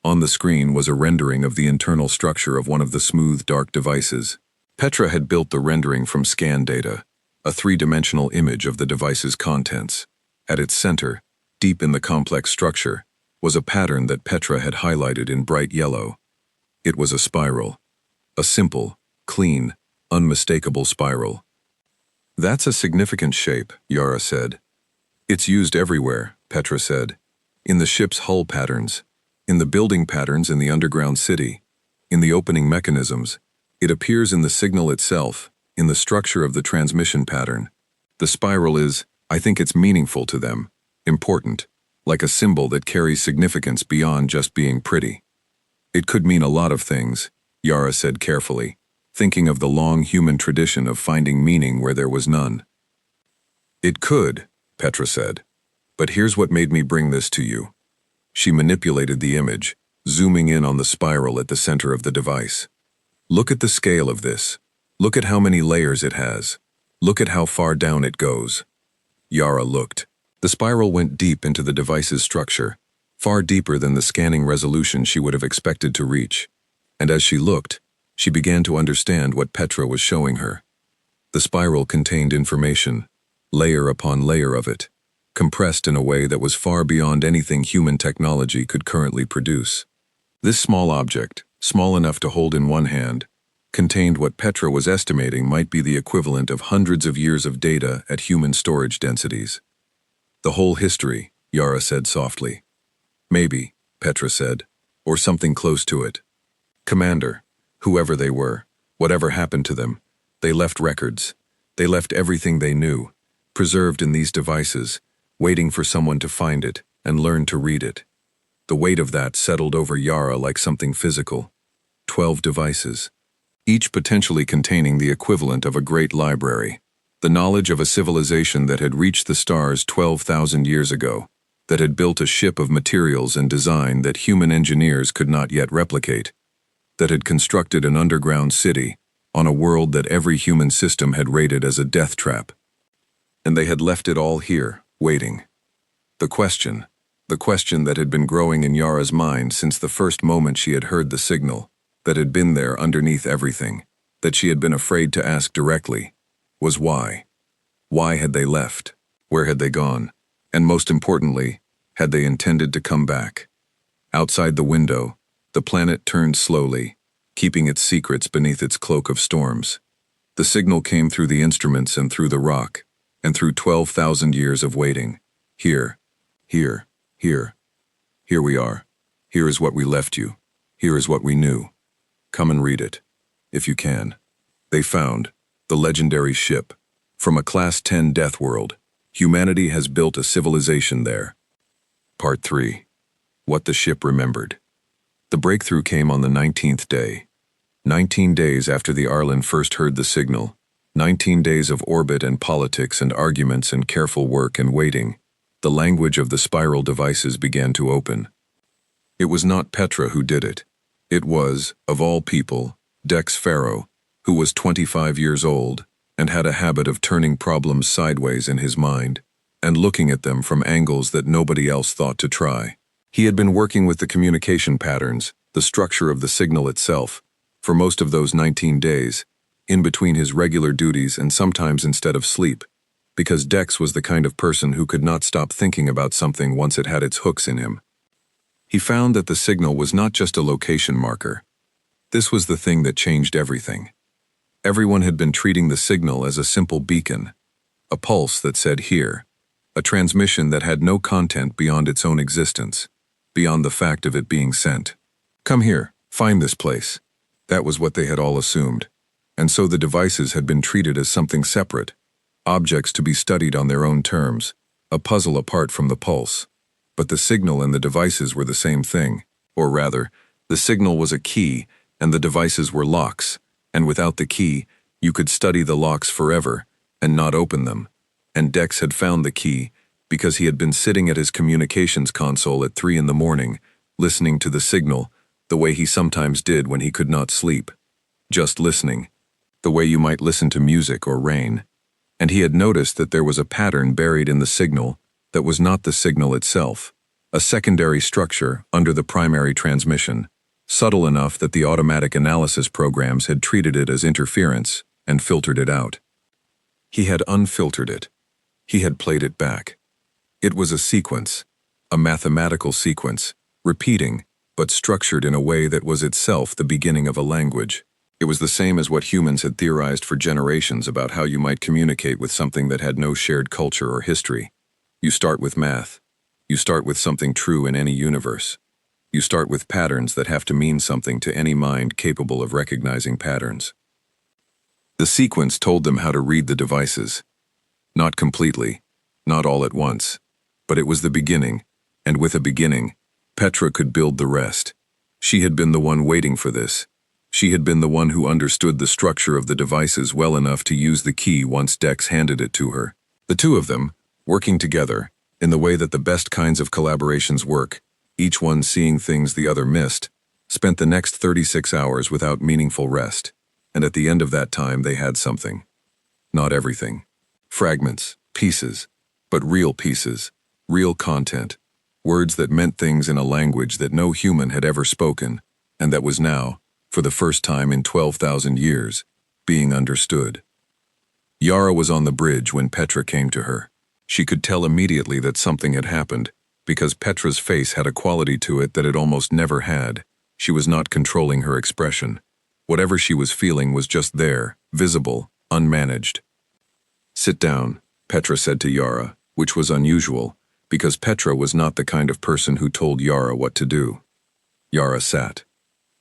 On the screen was a rendering of the internal structure of one of the smooth, dark devices. Petra had built the rendering from scan data, a 3-dimensional image of the device's contents. At its center, deep in the complex structure, was a pattern that Petra had highlighted in bright yellow. It was a spiral. A simple, clean, unmistakable spiral. "That's a significant shape," Yara said. "It's used everywhere," Petra said. "In the ship's hull patterns, in the building patterns in the underground city, in the opening mechanisms. It appears in the signal itself, in the structure of the transmission pattern. The spiral is, I think it's meaningful to them, important, like a symbol that carries significance beyond just being pretty." "It could mean a lot of things," Yara said carefully, thinking of the long human tradition of finding meaning where there was none. "It could," Petra said. "But here's what made me bring this to you." She manipulated the image, zooming in on the spiral at the center of the device. Look at the scale of this. Look at how many layers it has. Look at how far down it goes. Yara looked. The spiral went deep into the device's structure, far deeper than the scanning resolution she would have expected to reach. And as she looked, she began to understand what Petra was showing her. The spiral contained information, layer upon layer of it, compressed in a way that was far beyond anything human technology could currently produce. This small object, small enough to hold in one hand, contained what Petra was estimating might be the equivalent of hundreds of years of data at human storage densities. The whole history, Yara said softly. Maybe, Petra said, or something close to it. Commander, whoever they were, whatever happened to them, they left records. They left everything they knew, preserved in these devices, waiting for someone to find it and learn to read it. The weight of that settled over Yara like something physical. 12 devices, each potentially containing the equivalent of a great library. The knowledge of a civilization that had reached the stars 12,000 years ago, that had built a ship of materials and design that human engineers could not yet replicate, that had constructed an underground city on a world that every human system had rated as a death trap. And they had left it all here, waiting. The question that had been growing in Yara's mind since the first moment she had heard the signal, that had been there underneath everything, that she had been afraid to ask directly, was why? Why had they left? Where had they gone? And most importantly, had they intended to come back? Outside the window, the planet turned slowly, keeping its secrets beneath its cloak of storms. The signal came through the instruments and through the rock, and through 12,000 years of waiting. Here we are. Here is what we left you. Here is what we knew. Come and read it, if you can. They found the legendary ship. From a Class 10 death world, humanity has built a civilization there. Part 3. What the ship remembered. The breakthrough came on the 19th day. 19 days after the Arlen first heard the signal. 19 days of orbit and politics and arguments and careful work and waiting. The language of the spiral devices began to open. It was not Petra who did it. It was, of all people, Dex Pharaoh, who was 25 years old and had a habit of turning problems sideways in his mind and looking at them from angles that nobody else thought to try. He had been working with the communication patterns, the structure of the signal itself, for most of those 19 days, in between his regular duties and sometimes instead of sleep, because Dex was the kind of person who could not stop thinking about something once it had its hooks in him. He found that the signal was not just a location marker. This was the thing that changed everything. Everyone had been treating the signal as a simple beacon, a pulse that said here, a transmission that had no content beyond its own existence, beyond the fact of it being sent. Come here, find this place. That was what they had all assumed. And so the devices had been treated as something separate, objects to be studied on their own terms, a puzzle apart from the pulse. But the signal and the devices were the same thing, or rather, the signal was a key and the devices were locks, and without the key, you could study the locks forever and not open them. And Dex had found the key because he had been sitting at his communications console at 3 a.m, listening to the signal, the way he sometimes did when he could not sleep. Just listening, the way you might listen to music or rain. And he had noticed that there was a pattern buried in the signal that was not the signal itself, a secondary structure under the primary transmission, subtle enough that the automatic analysis programs had treated it as interference and filtered it out. He had unfiltered it. He had played it back. It was a sequence, a mathematical sequence, repeating, but structured in a way that was itself the beginning of a language. It was the same as what humans had theorized for generations about how you might communicate with something that had no shared culture or history. You start with math. You start with something true in any universe. You start with patterns that have to mean something to any mind capable of recognizing patterns. The sequence told them how to read the devices. Not completely, not all at once, but it was the beginning, and with a beginning, Petra could build the rest. She had been the one waiting for this. She had been the one who understood the structure of the devices well enough to use the key once Dex handed it to her. The two of them, working together, in the way that the best kinds of collaborations work, each one seeing things the other missed, spent the next 36 hours without meaningful rest, and at the end of that time they had something. Not everything. Fragments, pieces, but real pieces, real content, words that meant things in a language that no human had ever spoken, and that was now, for the first time in 12,000 years, being understood. Yara was on the bridge when Petra came to her. She could tell immediately that something had happened, because Petra's face had a quality to it that it almost never had. She was not controlling her expression. Whatever she was feeling was just there, visible, unmanaged. "Sit down," Petra said to Yara, which was unusual, because Petra was not the kind of person who told Yara what to do. Yara sat.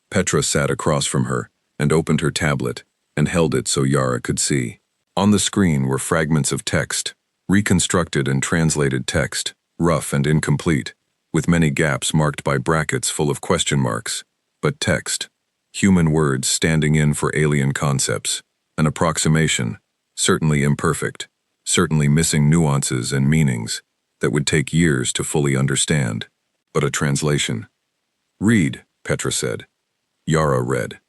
Petra sat across from her and opened her tablet and held it so Yara could see. On the screen were fragments of text, reconstructed and translated text, rough and incomplete, with many gaps marked by brackets full of question marks, but text, human words standing in for alien concepts, an approximation, certainly imperfect, certainly missing nuances and meanings that would take years to fully understand, but a translation. "Read," Petra said. Yara read.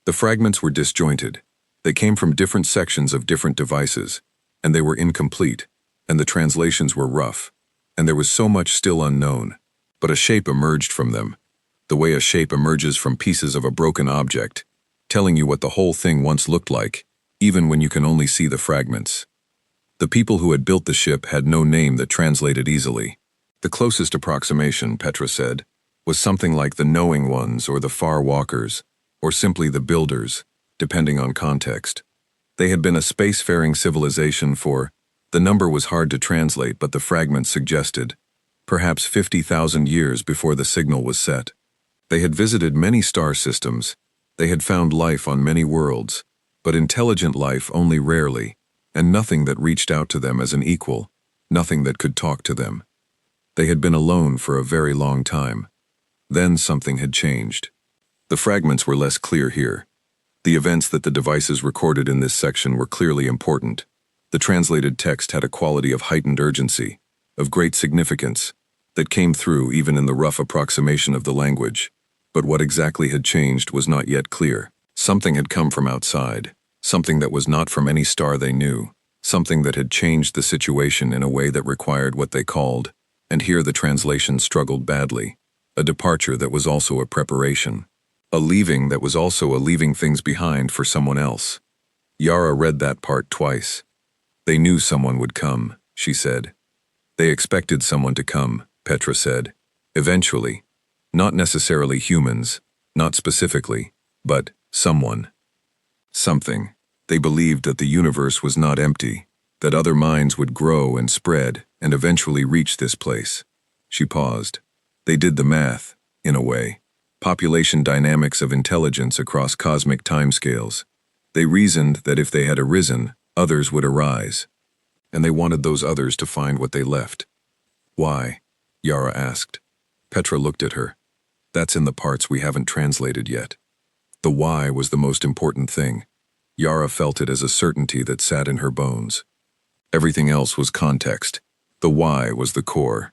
The fragments were disjointed. They came from different sections of different devices, and they were incomplete, and the translations were rough, and there was so much still unknown, but a shape emerged from them, the way a shape emerges from pieces of a broken object, telling you what the whole thing once looked like, even when you can only see the fragments. The people who had built the ship had no name that translated easily. The closest approximation, Petra said, was something like the Knowing Ones or the Far Walkers, or simply the Builders, depending on context. They had been a spacefaring civilization for, the number was hard to translate but the fragments suggested, perhaps 50,000 years before the signal was set. They had visited many star systems, they had found life on many worlds, but intelligent life only rarely, and nothing that reached out to them as an equal, nothing that could talk to them. They had been alone for a very long time. Then something had changed. The fragments were less clear here. The events that the devices recorded in this section were clearly important. The translated text had a quality of heightened urgency, of great significance, that came through even in the rough approximation of the language. But what exactly had changed was not yet clear. Something had come from outside, something that was not from any star they knew, something that had changed the situation in a way that required what they called, and here the translation struggled badly, a departure that was also a preparation, a leaving that was also a leaving things behind for someone else. Yara read that part twice. They knew someone would come, she said. They expected someone to come, Petra said. Eventually. Not necessarily humans, not specifically, but someone. Something. They believed that the universe was not empty, that other minds would grow and spread and eventually reach this place. She paused. They did the math, in a way. Population dynamics of intelligence across cosmic timescales. They reasoned that if they had arisen, others would arise. And they wanted those others to find what they left. Why? Yara asked. Petra looked at her. That's in the parts we haven't translated yet. The why was the most important thing. Yara felt it as a certainty that sat in her bones. Everything else was context. The why was the core.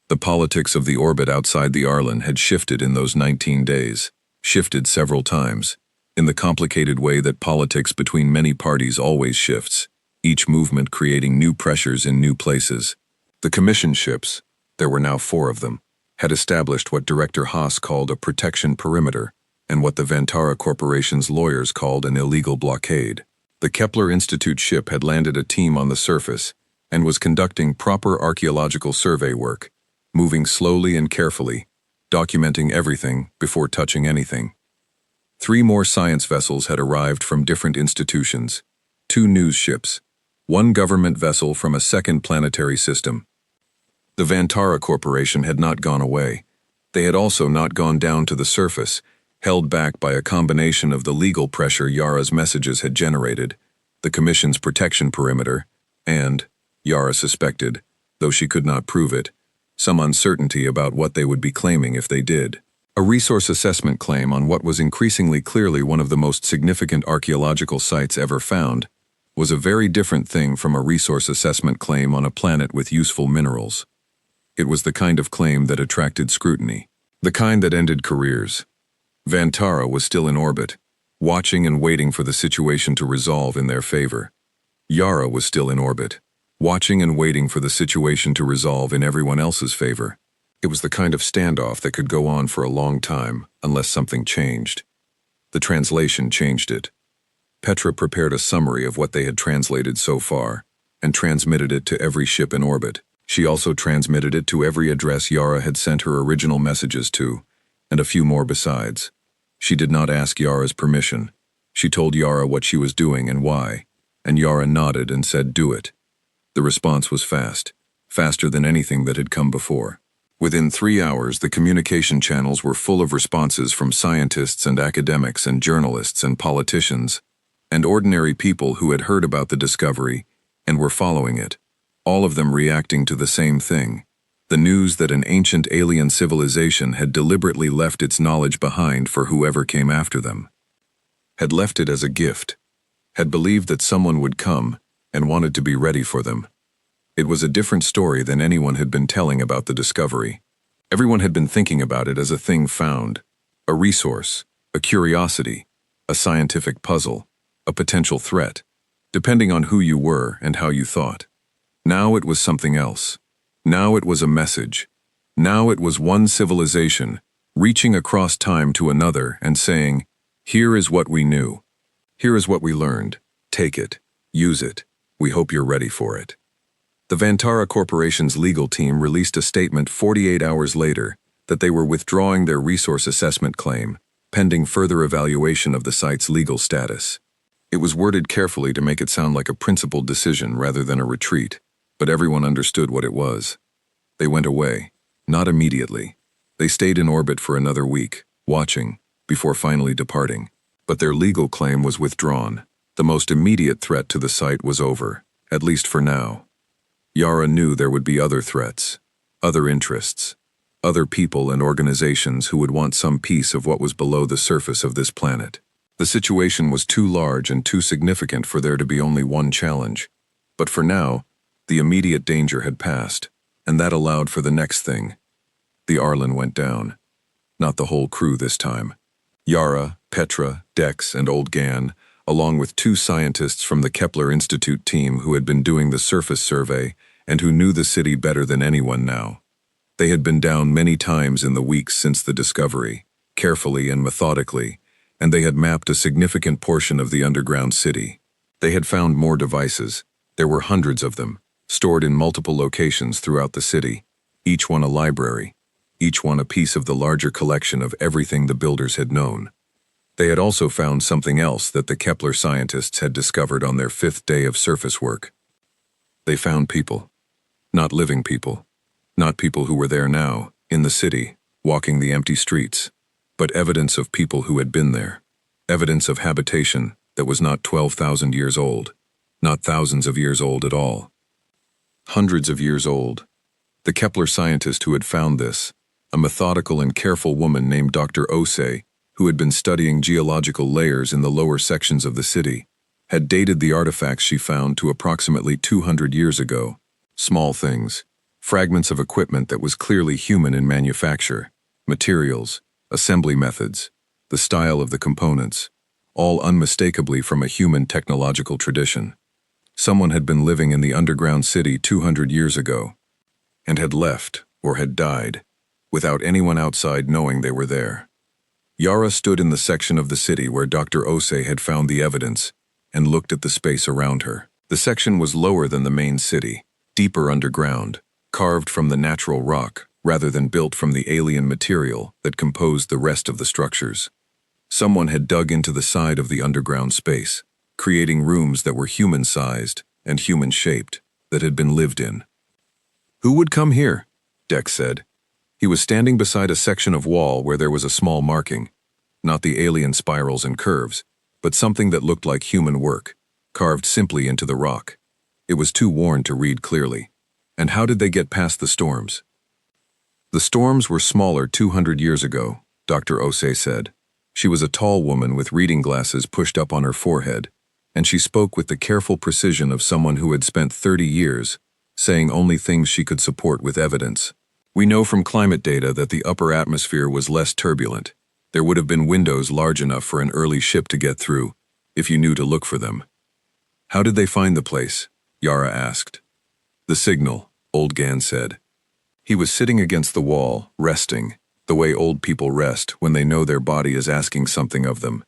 The politics of the orbit outside the Arlen had shifted in those 19 days, shifted several times, in the complicated way that politics between many parties always shifts, each movement creating new pressures in new places. The commission ships, there were now 4 of them, had established what Director Haas called a protection perimeter, and what the Vantara Corporation's lawyers called an illegal blockade. The Kepler Institute ship had landed a team on the surface and was conducting proper archaeological survey work, moving slowly and carefully, documenting everything before touching anything. 3 more science vessels had arrived from different institutions, 2 news ships, 1 government vessel from a second planetary system. The Vantara Corporation had not gone away. They had also not gone down to the surface, held back by a combination of the legal pressure Yara's messages had generated, the Commission's protection perimeter, and, Yara suspected, though she could not prove it, some uncertainty about what they would be claiming if they did. A resource assessment claim on what was increasingly clearly one of the most significant archaeological sites ever found was a very different thing from a resource assessment claim on a planet with useful minerals. It was the kind of claim that attracted scrutiny, the kind that ended careers. Vantara was still in orbit, watching and waiting for the situation to resolve in their favor. Yara was still in orbit, watching and waiting for the situation to resolve in everyone else's favor. It was the kind of standoff that could go on for a long time unless something changed. The translation changed it. Petra prepared a summary of what they had translated so far and transmitted it to every ship in orbit. She also transmitted it to every address Yara had sent her original messages to, and a few more besides. She did not ask Yara's permission. She told Yara what she was doing and why, and Yara nodded and said, "Do it." The response was fast, faster than anything that had come before. Within 3 hours, the communication channels were full of responses from scientists and academics and journalists and politicians, and ordinary people who had heard about the discovery and were following it, all of them reacting to the same thing: the news that an ancient alien civilization had deliberately left its knowledge behind for whoever came after them. Had left it as a gift. Had believed that someone would come and wanted to be ready for them. It was a different story than anyone had been telling about the discovery. Everyone had been thinking about it as a thing found, a resource, a curiosity, a scientific puzzle, a potential threat, depending on who you were and how you thought. Now it was something else. Now it was a message. Now it was one civilization, reaching across time to another and saying, "Here is what we knew. Here is what we learned. Take it. Use it. We hope you're ready for it." The Vantara Corporation's legal team released a statement 48 hours later that they were withdrawing their resource assessment claim, pending further evaluation of the site's legal status. It was worded carefully to make it sound like a principled decision rather than a retreat, but everyone understood what it was. They went away, not immediately. They stayed in orbit for another week, watching, before finally departing. But their legal claim was withdrawn. The most immediate threat to the site was over, at least for now. Yara knew there would be other threats, other interests, other people and organizations who would want some piece of what was below the surface of this planet. The situation was too large and too significant for there to be only one challenge. But for now, the immediate danger had passed, and that allowed for the next thing. The Arlen went down. Not the whole crew this time. Yara, Petra, Dex, and Old Gan, along with 2 scientists from the Kepler Institute team who had been doing the surface survey and who knew the city better than anyone now. They had been down many times in the weeks since the discovery, carefully and methodically, and they had mapped a significant portion of the underground city. They had found more devices. There were hundreds of them, stored in multiple locations throughout the city, each one a library, each one a piece of the larger collection of everything the builders had known. They had also found something else that the Kepler scientists had discovered on their 5th day of surface work. They found people. Not living people. Not people who were there now, in the city, walking the empty streets, but evidence of people who had been there. Evidence of habitation that was not 12,000 years old, not thousands of years old at all. Hundreds of years old. The Kepler scientist who had found this, a methodical and careful woman named Dr. Osei, who had been studying geological layers in the lower sections of the city, had dated the artifacts she found to approximately 200 years ago. Small things, fragments of equipment that was clearly human in manufacture, materials, assembly methods, the style of the components, all unmistakably from a human technological tradition. Someone had been living in the underground city 200 years ago, and had left, or had died, without anyone outside knowing they were there. Yara stood in the section of the city where Dr. Osei had found the evidence and looked at the space around her. The section was lower than the main city, deeper underground, carved from the natural rock rather than built from the alien material that composed the rest of the structures. Someone had dug into the side of the underground space, creating rooms that were human-sized and human-shaped that had been lived in. "Who would come here?" Dex said. He was standing beside a section of wall where there was a small marking, not the alien spirals and curves, but something that looked like human work, carved simply into the rock. It was too worn to read clearly. And how did they get past the storms? The storms were smaller 200 years ago, Dr. Osei said. She was a tall woman with reading glasses pushed up on her forehead, and she spoke with the careful precision of someone who had spent 30 years saying only things she could support with evidence. We know from climate data that the upper atmosphere was less turbulent. There would have been windows large enough for an early ship to get through, if you knew to look for them. How did they find the place? Yara asked. The signal, Old Gan said. He was sitting against the wall, resting, the way old people rest when they know their body is asking something of them.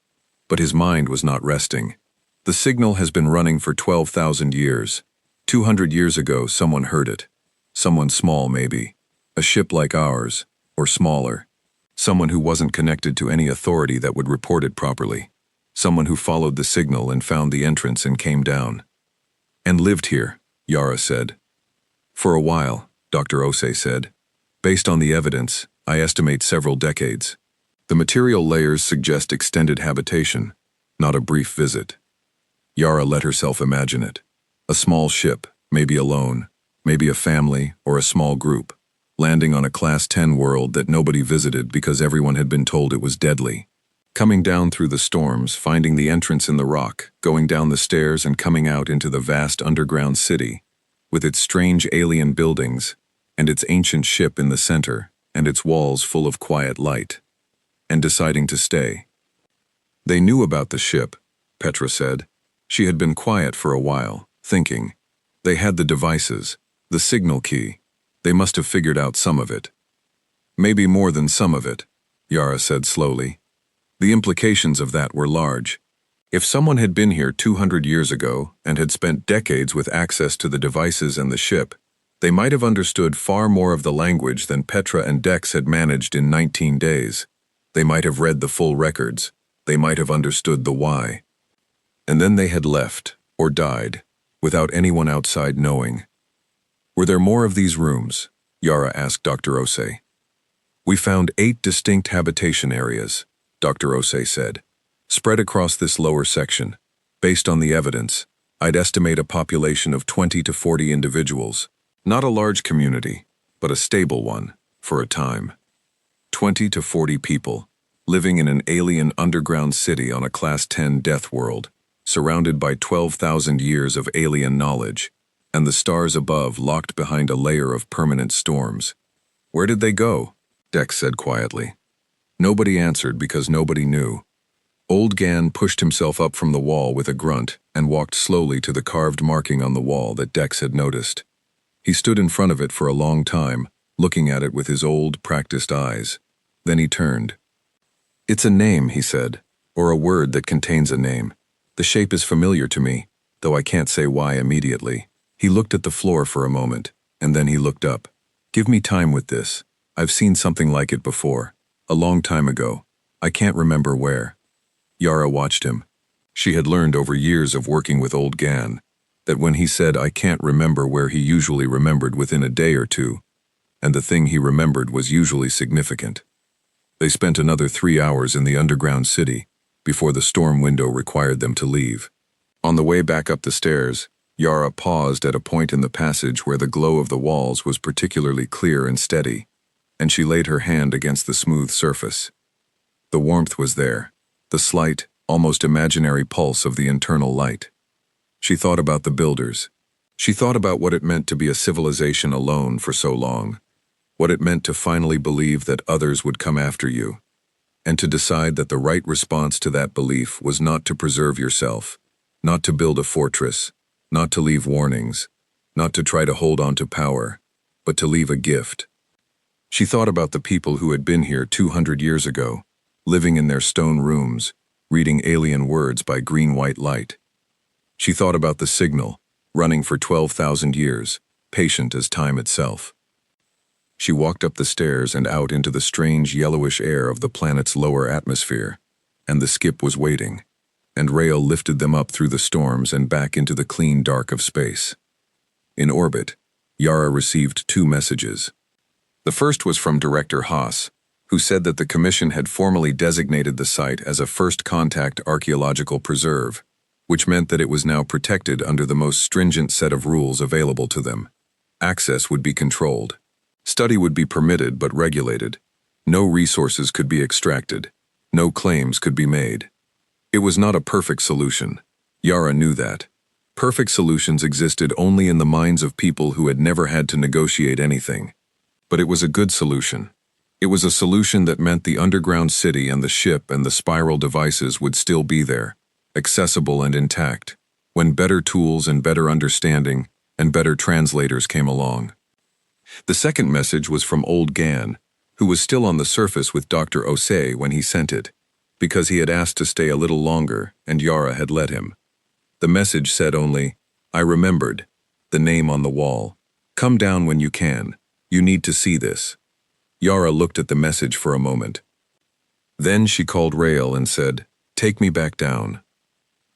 But his mind was not resting. The signal has been running for 12,000 years. 200 years ago, someone heard it. Someone small, maybe. A ship like ours, or smaller. Someone who wasn't connected to any authority that would report it properly. Someone who followed the signal and found the entrance and came down. And lived here, Yara said. For a while, Dr. Ose said. Based on the evidence, I estimate several decades. The material layers suggest extended habitation, not a brief visit. Yara let herself imagine it. A small ship, maybe alone, maybe a family or a small group, landing on a Class 10 world that nobody visited because everyone had been told it was deadly. Coming down through the storms, finding the entrance in the rock, going down the stairs and coming out into the vast underground city, with its strange alien buildings, and its ancient ship in the center, and its walls full of quiet light, and deciding to stay. They knew about the ship, Petra said. She had been quiet for a while, thinking. They had the devices, the signal key. They must have figured out some of it. Maybe more than some of it, Yara said slowly. The implications of that were large. If someone had been here 200 years ago and had spent decades with access to the devices and the ship, they might have understood far more of the language than Petra and Dex had managed in 19 days. They might have read the full records. They might have understood the why. And then they had left, or died, without anyone outside knowing. Were there more of these rooms? Yara asked Dr. Ose. We found 8 distinct habitation areas, Dr. Ose said, spread across this lower section. Based on the evidence, I'd estimate a population of 20 to 40 individuals. Not a large community, but a stable one, for a time. 20 to 40 people, living in an alien underground city on a Class 10 death world, surrounded by 12,000 years of alien knowledge, and the stars above locked behind a layer of permanent storms. Where did they go? Dex said quietly. Nobody answered because nobody knew. Old Gan pushed himself up from the wall with a grunt and walked slowly to the carved marking on the wall that Dex had noticed. He stood in front of it for a long time, looking at it with his old, practiced eyes. Then he turned. It's a name, he said, or a word that contains a name. The shape is familiar to me, though I can't say why immediately. He looked at the floor for a moment, and then he looked up. Give me time with this. I've seen something like it before. A long time ago. I can't remember where. Yara watched him. She had learned over years of working with Old Gan that when he said I can't remember where, he usually remembered within a day or two, and the thing he remembered was usually significant. They spent another 3 hours in the underground city before the storm window required them to leave. On the way back up the stairs, Yara paused at a point in the passage where the glow of the walls was particularly clear and steady, and she laid her hand against the smooth surface. The warmth was there, the slight, almost imaginary pulse of the internal light. She thought about the builders. She thought about what it meant to be a civilization alone for so long, what it meant to finally believe that others would come after you, and to decide that the right response to that belief was not to preserve yourself, not to build a fortress, not to leave warnings, not to try to hold on to power, but to leave a gift. She thought about the people who had been here 200 years ago, living in their stone rooms, reading alien words by green-white light. She thought about the signal, running for 12,000 years, patient as time itself. She walked up the stairs and out into the strange yellowish air of the planet's lower atmosphere, and the skip was waiting, and Rael lifted them up through the storms and back into the clean dark of space. In orbit, Yara received 2 messages. The first was from Director Haas, who said that the Commission had formally designated the site as a first contact archaeological preserve, which meant that it was now protected under the most stringent set of rules available to them. Access would be controlled. Study would be permitted but regulated. No resources could be extracted. No claims could be made. It was not a perfect solution. Yara knew that. Perfect solutions existed only in the minds of people who had never had to negotiate anything. But it was a good solution. It was a solution that meant the underground city and the ship and the spiral devices would still be there, accessible and intact, when better tools and better understanding and better translators came along. The second message was from old Gan, who was still on the surface with Dr. Osei when he sent it, because he had asked to stay a little longer and Yara had let him. The message said only, "I remembered. The name on the wall. Come down when you can. You need to see this." Yara looked at the message for a moment. Then she called Rael and said, "Take me back down."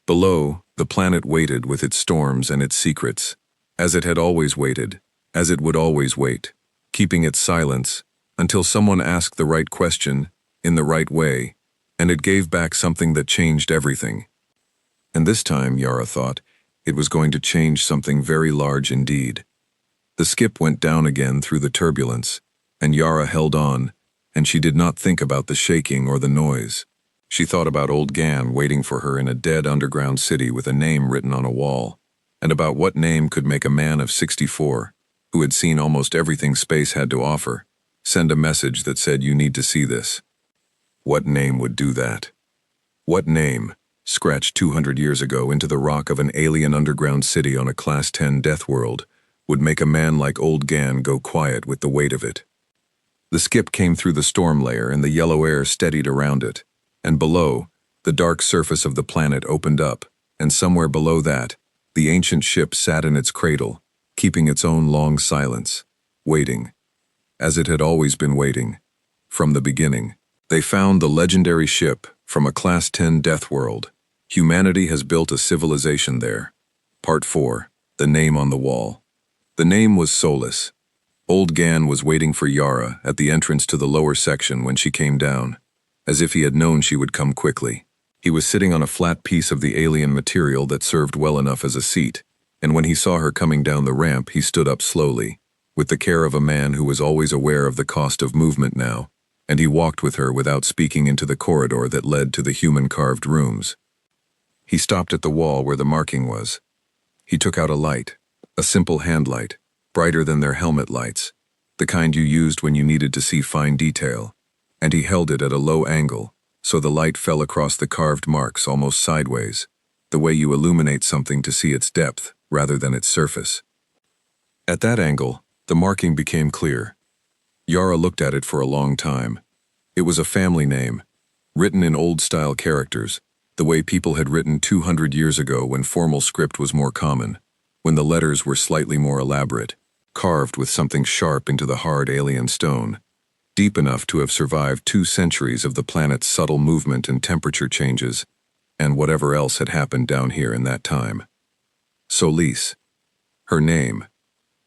Below, the planet waited with its storms and its secrets, as it had always waited, as it would always wait, keeping its silence, until someone asked the right question, in the right way, and it gave back something that changed everything. And this time, Yara thought, it was going to change something very large indeed. The skip went down again through the turbulence, and Yara held on, and she did not think about the shaking or the noise. She thought about old Gan waiting for her in a dead underground city with a name written on a wall, and about what name could make a man of 64, who had seen almost everything space had to offer, send a message that said, "You need to see this." What name would do that? What name, scratched 200 years ago into the rock of an alien underground city on a Class 10 death world, would make a man like old Gan go quiet with the weight of it? The skip came through the storm layer and the yellow air steadied around it, and below, the dark surface of the planet opened up, and somewhere below that, the ancient ship sat in its cradle, keeping its own long silence, waiting, as it had always been waiting, from the beginning. They found the legendary ship from a Class 10 death world. Humanity has built a civilization there. Part 4, the name on the wall. The name was Solus. Old Gan was waiting for Yara at the entrance to the lower section when she came down, as if he had known she would come quickly. He was sitting on a flat piece of the alien material that served well enough as a seat, and when he saw her coming down the ramp, he stood up slowly, with the care of a man who was always aware of the cost of movement now, and he walked with her without speaking into the corridor that led to the human-carved rooms. He stopped at the wall where the marking was. He took out a light, a simple hand light, brighter than their helmet lights, the kind you used when you needed to see fine detail, and he held it at a low angle, so the light fell across the carved marks almost sideways, the way you illuminate something to see its depth rather than its surface. At that angle, the marking became clear. Yara looked at it for a long time. It was a family name, written in old-style characters, the way people had written 200 years ago when formal script was more common, when the letters were slightly more elaborate, carved with something sharp into the hard alien stone, deep enough to have survived 2 centuries of the planet's subtle movement and temperature changes, and whatever else had happened down here in that time. Solis. Her name.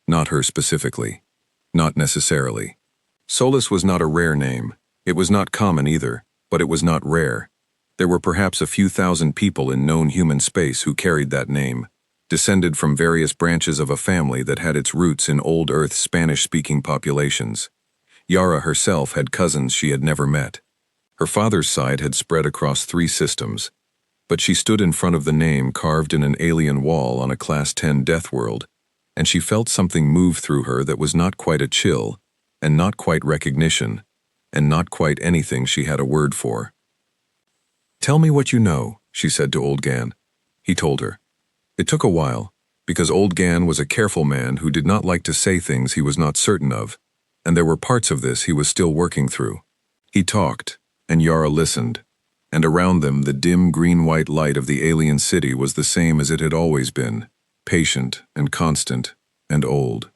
Not her specifically. Not necessarily. Solus was not a rare name. It was not common either, but it was not rare. There were perhaps a few thousand people in known human space who carried that name, descended from various branches of a family that had its roots in old Earth Spanish-speaking populations. Yara herself had cousins she had never met. Her father's side had spread across 3 systems, but she stood in front of the name carved in an alien wall on a Class 10 death world, and she felt something move through her that was not quite a chill, and not quite recognition, and not quite anything she had a word for. "Tell me what you know," she said to old Gan. He told her. It took a while, because old Gan was a careful man who did not like to say things he was not certain of, and there were parts of this he was still working through. He talked, and Yara listened, and around them the dim green-white light of the alien city was the same as it had always been, patient and constant and old.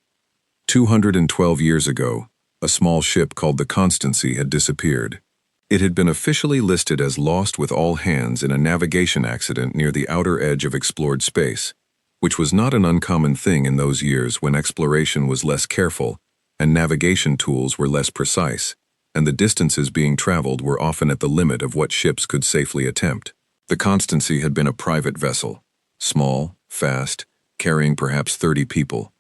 212 years ago, a small ship called the Constancy had disappeared. It had been officially listed as lost with all hands in a navigation accident near the outer edge of explored space, which was not an uncommon thing in those years when exploration was less careful and navigation tools were less precise, and the distances being traveled were often at the limit of what ships could safely attempt. The Constancy had been a private vessel, small, fast, carrying perhaps 30 people,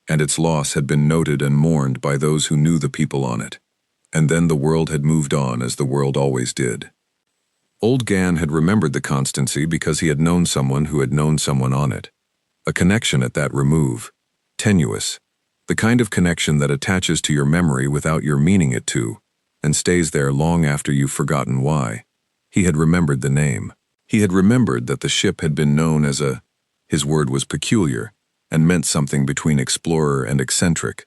and its loss had been noted and mourned by those who knew the people on it. And then the world had moved on as the world always did. Old Gan had remembered the Constancy because he had known someone who had known someone on it. A connection at that remove, tenuous, The kind of connection that attaches to your memory without your meaning it to, and stays there long after you've forgotten why. He had remembered the name. He had remembered that the ship had been known as a— his word was peculiar, and meant something between explorer and eccentric.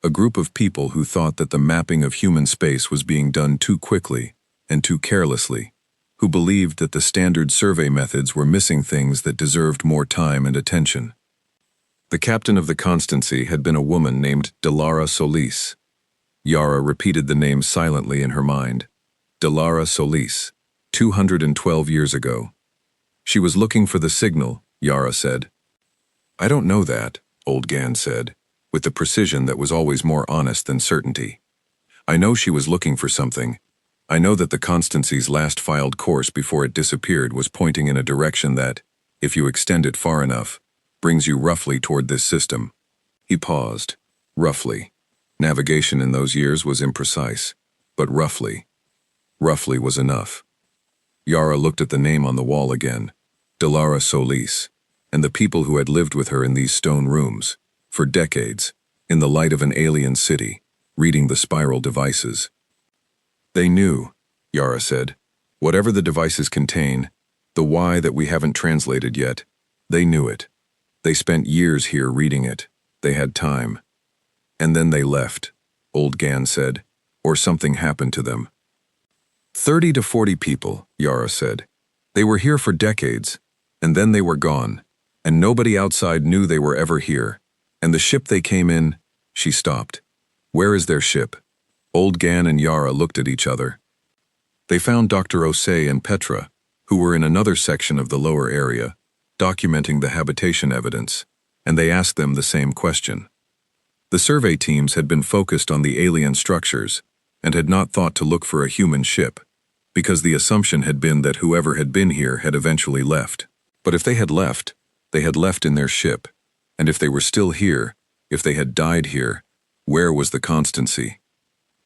A group of people who thought that the mapping of human space was being done too quickly and too carelessly, who believed that the standard survey methods were missing things that deserved more time and attention. The captain of the Constancy had been a woman named Delara Solis. Yara repeated the name silently in her mind. Delara Solis, 212 years ago. She was looking for the signal, Yara said. I don't know that, Old Gan said, with the precision that was always more honest than certainty. I know she was looking for something. I know that the Constancy's last filed course before it disappeared was pointing in a direction that, if you extend it far enough, brings you roughly toward this system. He paused. Roughly. Navigation in those years was imprecise, but roughly. Roughly was enough. Yara looked at the name on the wall again, Delara Solis, and the people who had lived with her in these stone rooms, for decades, in the light of an alien city, reading the spiral devices. They knew, Yara said, whatever the devices contain, the why that we haven't translated yet, they knew it. They spent years here reading it. They had time. And then they left, Old Gan said, or something happened to them. 30 to 40 people, Yara said. They were here for decades, and then they were gone, and nobody outside knew they were ever here. And the ship they came in— She stopped. Where is their ship? Old Gan and Yara looked at each other. They found Dr. Osei and Petra, who were in another section of the lower area, documenting the habitation evidence, and they asked them the same question. The survey teams had been focused on the alien structures and had not thought to look for a human ship, because the assumption had been that whoever had been here had eventually left. But if they had left in their ship, and if they were still here, if they had died here, where was the Constancy?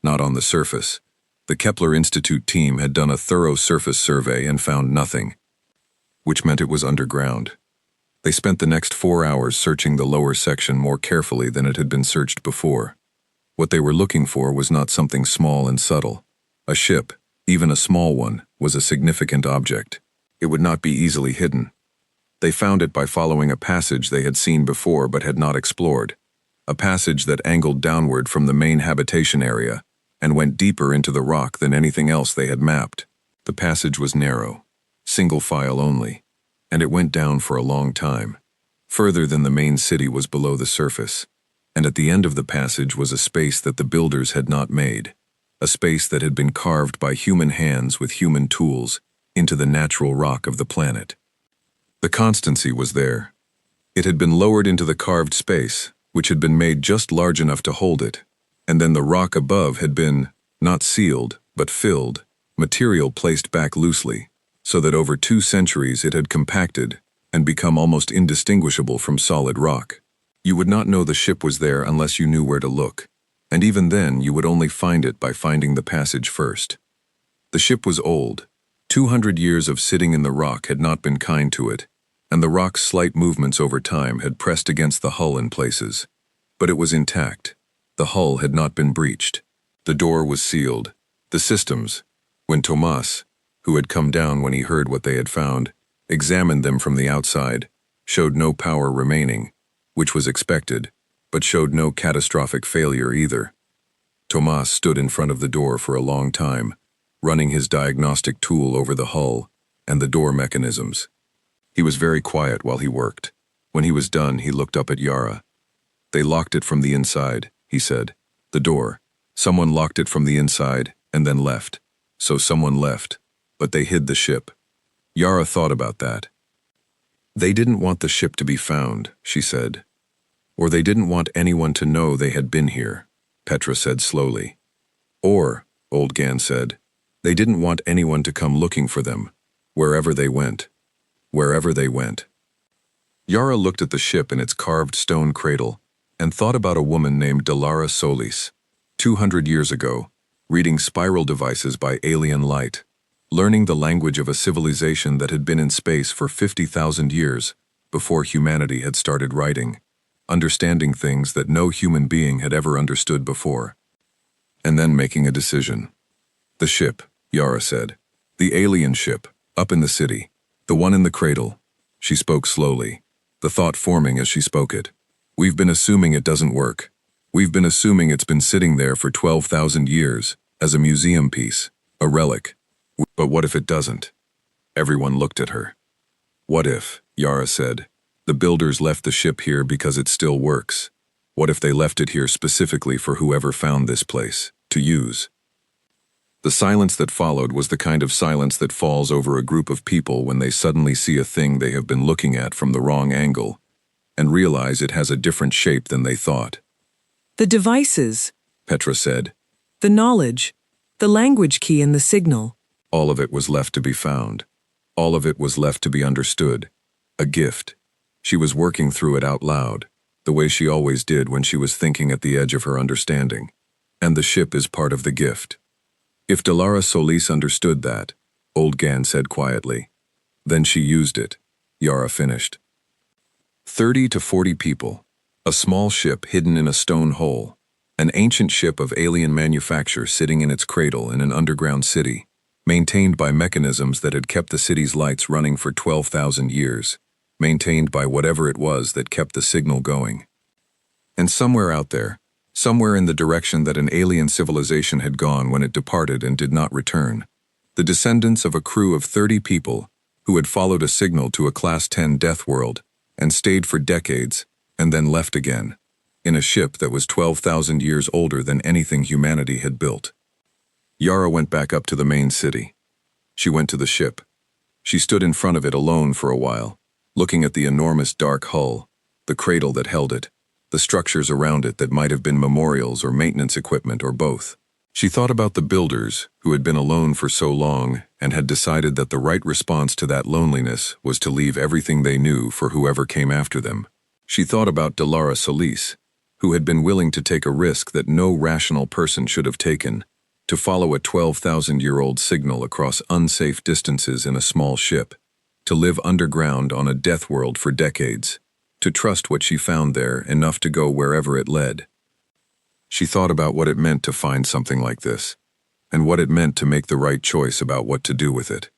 Not on the surface. The Kepler Institute team had done a thorough surface survey and found nothing, which meant it was underground. They spent the next 4 hours searching the lower section more carefully than it had been searched before. What they were looking for was not something small and subtle. A ship, even a small one, was a significant object. It would not be easily hidden. They found it by following a passage they had seen before but had not explored, a passage that angled downward from the main habitation area and went deeper into the rock than anything else they had mapped. The passage was narrow, single file only, and it went down for a long time. Further than the main city was below the surface, and at the end of the passage was a space that the builders had not made, a space that had been carved by human hands with human tools into the natural rock of the planet. The Constancy was there. It had been lowered into the carved space, which had been made just large enough to hold it, and then the rock above had been, not sealed, but filled, material placed back loosely, so that over 2 centuries it had compacted and become almost indistinguishable from solid rock. You would not know the ship was there unless you knew where to look, and even then you would only find it by finding the passage first. The ship was old. 200 years of sitting in the rock had not been kind to it, and the rock's slight movements over time had pressed against the hull in places. But it was intact. The hull had not been breached. The door was sealed. The systems— When Tomas, who had come down when he heard what they had found, examined them from the outside, showed no power remaining, which was expected, but showed no catastrophic failure either. Tomas stood in front of the door for a long time, running his diagnostic tool over the hull and the door mechanisms. He was very quiet while he worked. When he was done, he looked up at Yara. They locked it from the inside, he said. The door. Someone locked it from the inside and then left. So someone left, but they hid the ship. Yara thought about that. They didn't want the ship to be found, she said. Or they didn't want anyone to know they had been here, Petra said slowly. Or, Old Gan said, they didn't want anyone to come looking for them, wherever they went. Wherever they went. Yara looked at the ship in its carved stone cradle and thought about a woman named Delara Solis, 200 years ago, reading spiral devices by alien light, learning the language of a civilization that had been in space for 50,000 years before humanity had started writing. understanding things that no human being had ever understood before. And then making a decision. The ship, Yara said. The alien ship, up in the city. The one in the cradle. She spoke slowly, the thought forming as she spoke it. We've been assuming it doesn't work. We've been assuming it's been sitting there for 12,000 years, as a museum piece, a relic. But what if it doesn't? Everyone looked at her. What if, Yara said, the builders left the ship here because it still works? What if they left it here specifically for whoever found this place, to use? The silence that followed was the kind of silence that falls over a group of people when they suddenly see a thing they have been looking at from the wrong angle, and realize it has a different shape than they thought. The devices, Petra said. the knowledge, the language key and the signal. All of it was left to be found. All of it was left to be understood. A gift. She was working through it out loud, the way she always did when she was thinking at the edge of her understanding. And the ship is part of the gift. If Delara Solis understood that, old Gan said quietly, then she used it, Yara finished. 30 to 40 people. A small ship hidden in a stone hole. An ancient ship of alien manufacture sitting in its cradle in an underground city, maintained by mechanisms that had kept the city's lights running for 12,000 years, maintained by whatever it was that kept the signal going. And somewhere out there, somewhere in the direction that an alien civilization had gone when it departed and did not return, the descendants of a crew of 30 people who had followed a signal to a Class 10 death world and stayed for decades and then left again, in a ship that was 12,000 years older than anything humanity had built. Yara went back up to the main city. She went to the ship. She stood in front of it alone for a while, looking at the enormous dark hull, the cradle that held it, the structures around it that might have been memorials or maintenance equipment or both. She thought about the builders who had been alone for so long and had decided that the right response to that loneliness was to leave everything they knew for whoever came after them. She thought about Delara Solis, who had been willing to take a risk that no rational person should have taken, to follow a 12,000-year-old signal across unsafe distances in a small ship, to live underground on a death world for decades, to trust what she found there enough to go wherever it led. She thought about what it meant to find something like this, and what it meant to make the right choice about what to do with it.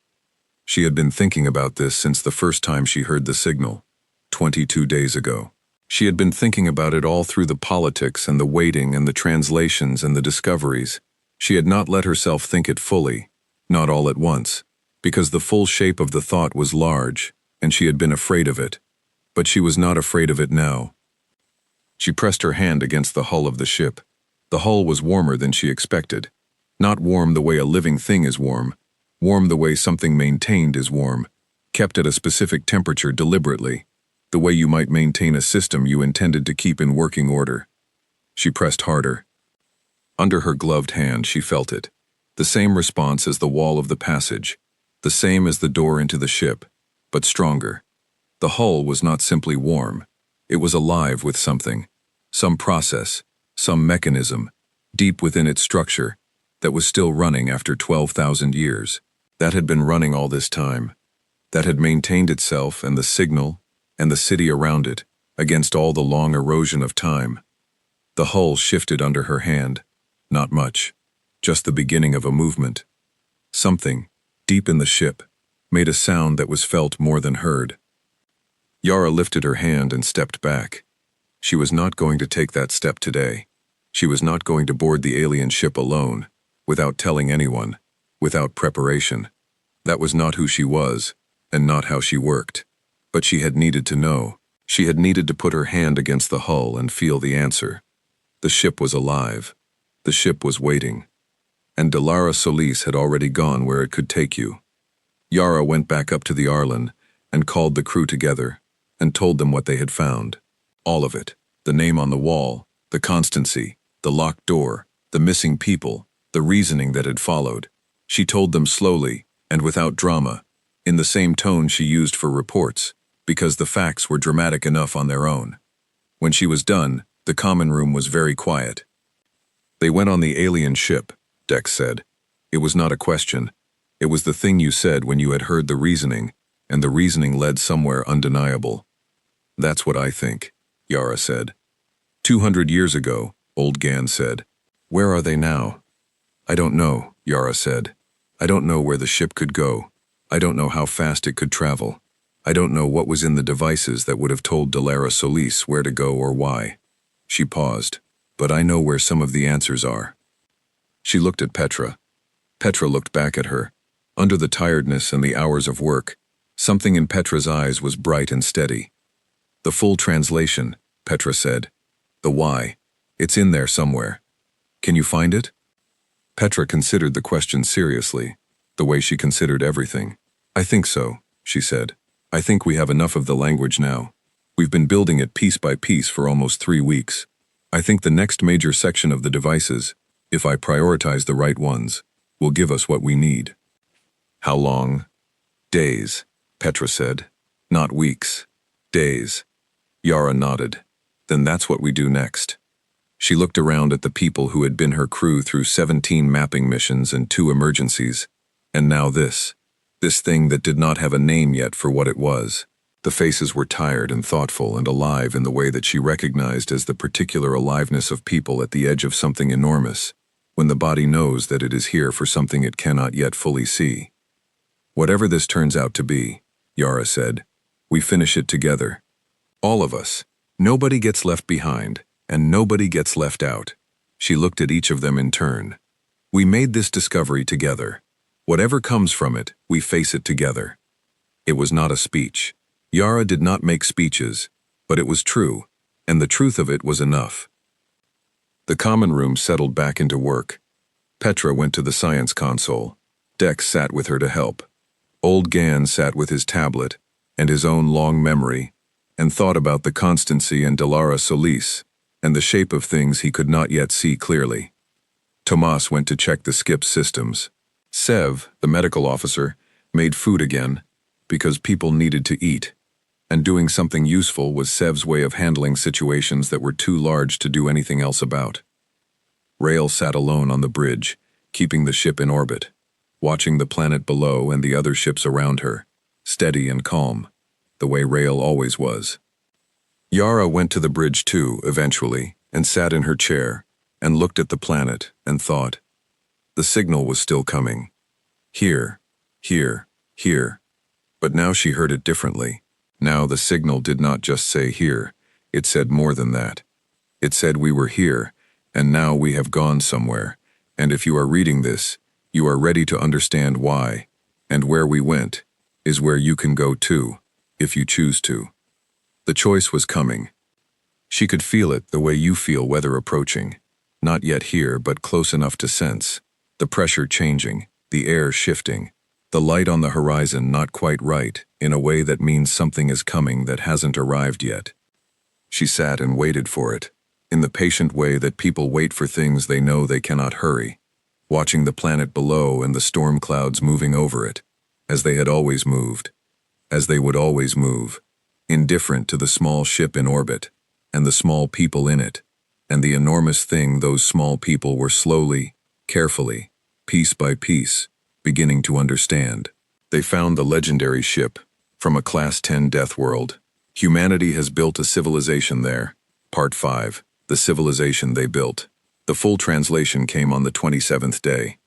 She had been thinking about this since the first time she heard the signal, 22 days ago. She had been thinking about it all through the politics and the waiting and the translations and the discoveries. She had not let herself think it fully, not all at once, because the full shape of the thought was large, and she had been afraid of it. But she was not afraid of it now. She pressed her hand against the hull of the ship. The hull was warmer than she expected. Not warm the way a living thing is warm the way something maintained is warm, kept at a specific temperature deliberately, the way you might maintain a system you intended to keep in working order. She pressed harder. Under her gloved hand she felt it, the same response as the wall of the passage, the same as the door into the ship, but stronger. The hull was not simply warm, it was alive with something, some process, some mechanism, deep within its structure, that was still running after 12,000 years, that had been running all this time, that had maintained itself and the signal and the city around it against all the long erosion of time. The hull shifted under her hand, not much, just the beginning of a movement. Something, deep in the ship, made a sound that was felt more than heard. Yara lifted her hand and stepped back. She was not going to take that step today. She was not going to board the alien ship alone, without telling anyone, without preparation. That was not who she was, and not how she worked. But she had needed to know. She had needed to put her hand against the hull and feel the answer. The ship was alive. The ship was waiting. And Delara Solis had already gone where it could take you. Yara went back up to the Arlen and called the crew together and told them what they had found. All of it. The name on the wall, the constancy, the locked door, the missing people, the reasoning that had followed. She told them slowly and without drama, in the same tone she used for reports, because the facts were dramatic enough on their own. When she was done, the common room was very quiet. They went on the alien ship, Dex said. It was not a question. It was the thing you said when you had heard the reasoning, and the reasoning led somewhere undeniable. That's what I think, Yara said. 200 years ago, old Gan said. Where are they now? I don't know, Yara said. I don't know where the ship could go. I don't know how fast it could travel. I don't know what was in the devices that would have told Delara Solis where to go or why. She paused. But I know where some of the answers are. She looked at Petra. Petra looked back at her. Under the tiredness and the hours of work, something in Petra's eyes was bright and steady. The full translation, Petra said. The why. It's in there somewhere. Can you find it? Petra considered the question seriously, the way she considered everything. I think so, she said. I think we have enough of the language now. We've been building it piece by piece for almost 3 weeks. I think the next major section of the devices, if I prioritize the right ones, will give us what we need. How long? Days, Petra said. Not weeks. Days. Yara nodded. Then that's what we do next. She looked around at the people who had been her crew through 17 mapping missions and 2 emergencies. And now this thing that did not have a name yet for what it was. The faces were tired and thoughtful and alive in the way that she recognized as the particular aliveness of people at the edge of something enormous, when the body knows that it is here for something it cannot yet fully see. Whatever this turns out to be, Yara said, we finish it together. All of us. Nobody gets left behind, and nobody gets left out. She looked at each of them in turn. We made this discovery together. Whatever comes from it, we face it together. It was not a speech. Yara did not make speeches, but it was true, and the truth of it was enough. The common room settled back into work. Petra went to the science console. Dex sat with her to help. Old Gan sat with his tablet and his own long memory and thought about the constancy and Delara Solis and the shape of things he could not yet see clearly. Tomas went to check the skip's systems. Sev, the medical officer, made food again because people needed to eat, and doing something useful was Sev's way of handling situations that were too large to do anything else about. Rael sat alone on the bridge, keeping the ship in orbit, watching the planet below and the other ships around her, steady and calm, the way Rael always was. Yara went to the bridge too, eventually, and sat in her chair, and looked at the planet, and thought. The signal was still coming. Here, here, here. But now she heard it differently. Now the signal did not just say here, it said more than that. It said we were here, and now we have gone somewhere, and if you are reading this, you are ready to understand why, and where we went, is where you can go too, if you choose to. The choice was coming. She could feel it the way you feel weather approaching, not yet here but close enough to sense, the pressure changing, the air shifting, the light on the horizon not quite right, in a way that means something is coming that hasn't arrived yet. She sat and waited for it, in the patient way that people wait for things they know they cannot hurry, watching the planet below and the storm clouds moving over it, as they had always moved, as they would always move, indifferent to the small ship in orbit, and the small people in it, and the enormous thing those small people were slowly, carefully, piece by piece, beginning to understand. They found the legendary ship, from a Class 10 death world. Humanity has built a civilization there. Part 5, the civilization they built. The full translation came on the 27th day.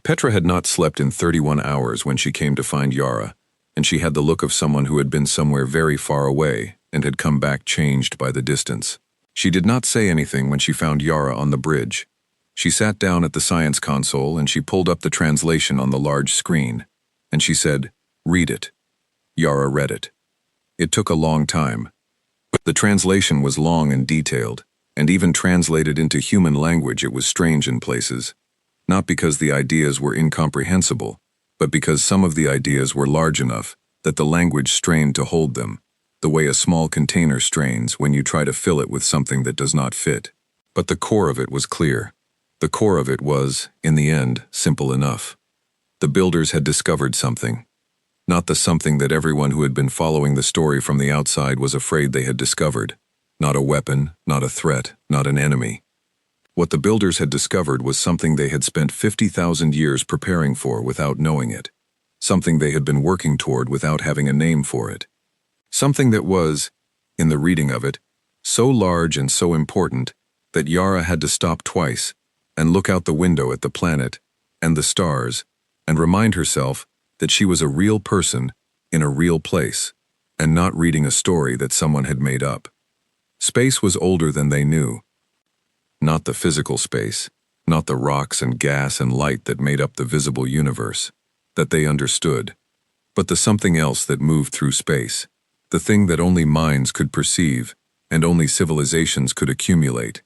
Petra had not slept in 31 hours when she came to find Yara, and she had the look of someone who had been somewhere very far away and had come back changed by the distance. She did not say anything when she found Yara on the bridge. She sat down at the science console and she pulled up the translation on the large screen, and she said, "Read it." Yara read it. It took a long time. The translation was long and detailed, and even translated into human language it was strange in places, not because the ideas were incomprehensible, but because some of the ideas were large enough that the language strained to hold them, the way a small container strains when you try to fill it with something that does not fit. But the core of it was clear. The core of it was, in the end, simple enough. The builders had discovered something. Not the something that everyone who had been following the story from the outside was afraid they had discovered. Not a weapon, not a threat, not an enemy. What the builders had discovered was something they had spent 50,000 years preparing for without knowing it. Something they had been working toward without having a name for it. Something that was, in the reading of it, So large and so important that Yara had to stop twice and look out the window at the planet and the stars and remind herself that she was a real person in a real place and not reading a story that someone had made up. Space was older than they knew. Not the physical space, not the rocks and gas and light that made up the visible universe, that they understood, but the something else that moved through space, the thing that only minds could perceive and only civilizations could accumulate,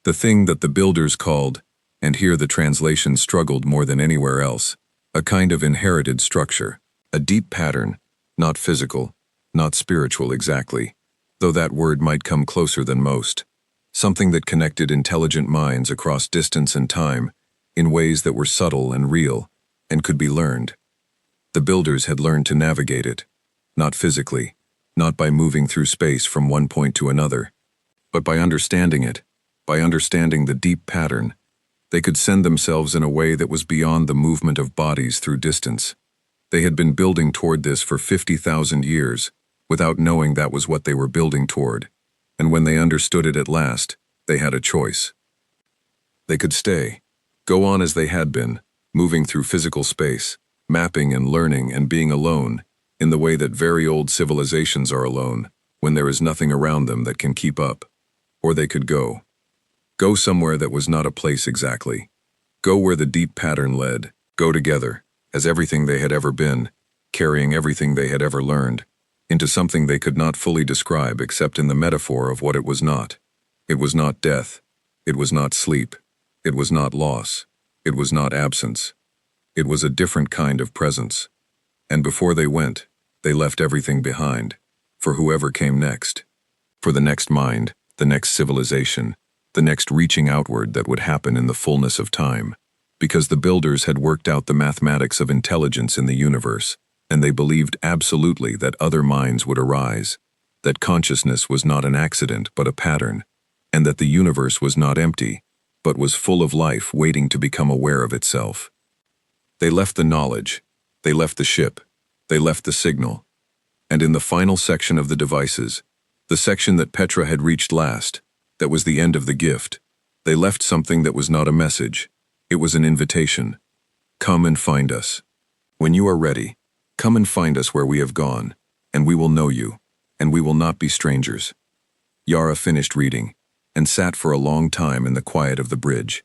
the thing that the builders called, and here the translation struggled more than anywhere else, a kind of inherited structure, a deep pattern, not physical, not spiritual exactly, though that word might come closer than most, something that connected intelligent minds across distance and time in ways that were subtle and real and could be learned. The builders had learned to navigate it, not physically, not by moving through space from one point to another, but by understanding it, by understanding the deep pattern. They could send themselves in a way that was beyond the movement of bodies through distance. They had been building toward this for 50,000 years, without knowing that was what they were building toward, and when they understood it at last, they had a choice. They could stay, go on as they had been, moving through physical space, mapping and learning and being alone, in the way that very old civilizations are alone, when there is nothing around them that can keep up. Or they could go. Go somewhere that was not a place exactly. Go where the deep pattern led, go together, as everything they had ever been, carrying everything they had ever learned, into something they could not fully describe except in the metaphor of what it was not. It was not death. It was not sleep. It was not loss. It was not absence. It was a different kind of presence. And before they went, they left everything behind, for whoever came next. For the next mind, the next civilization, the next reaching outward that would happen in the fullness of time, because the builders had worked out the mathematics of intelligence in the universe, and they believed absolutely that other minds would arise, that consciousness was not an accident but a pattern, and that the universe was not empty, but was full of life waiting to become aware of itself. They left the knowledge, they left the ship, they left the signal, and in the final section of the devices, the section that Petra had reached last, that was the end of the gift, they left something that was not a message. It was an invitation. Come and find us. When you are ready, come and find us where we have gone, and we will know you, and we will not be strangers. Yara finished reading, and sat for a long time in the quiet of the bridge.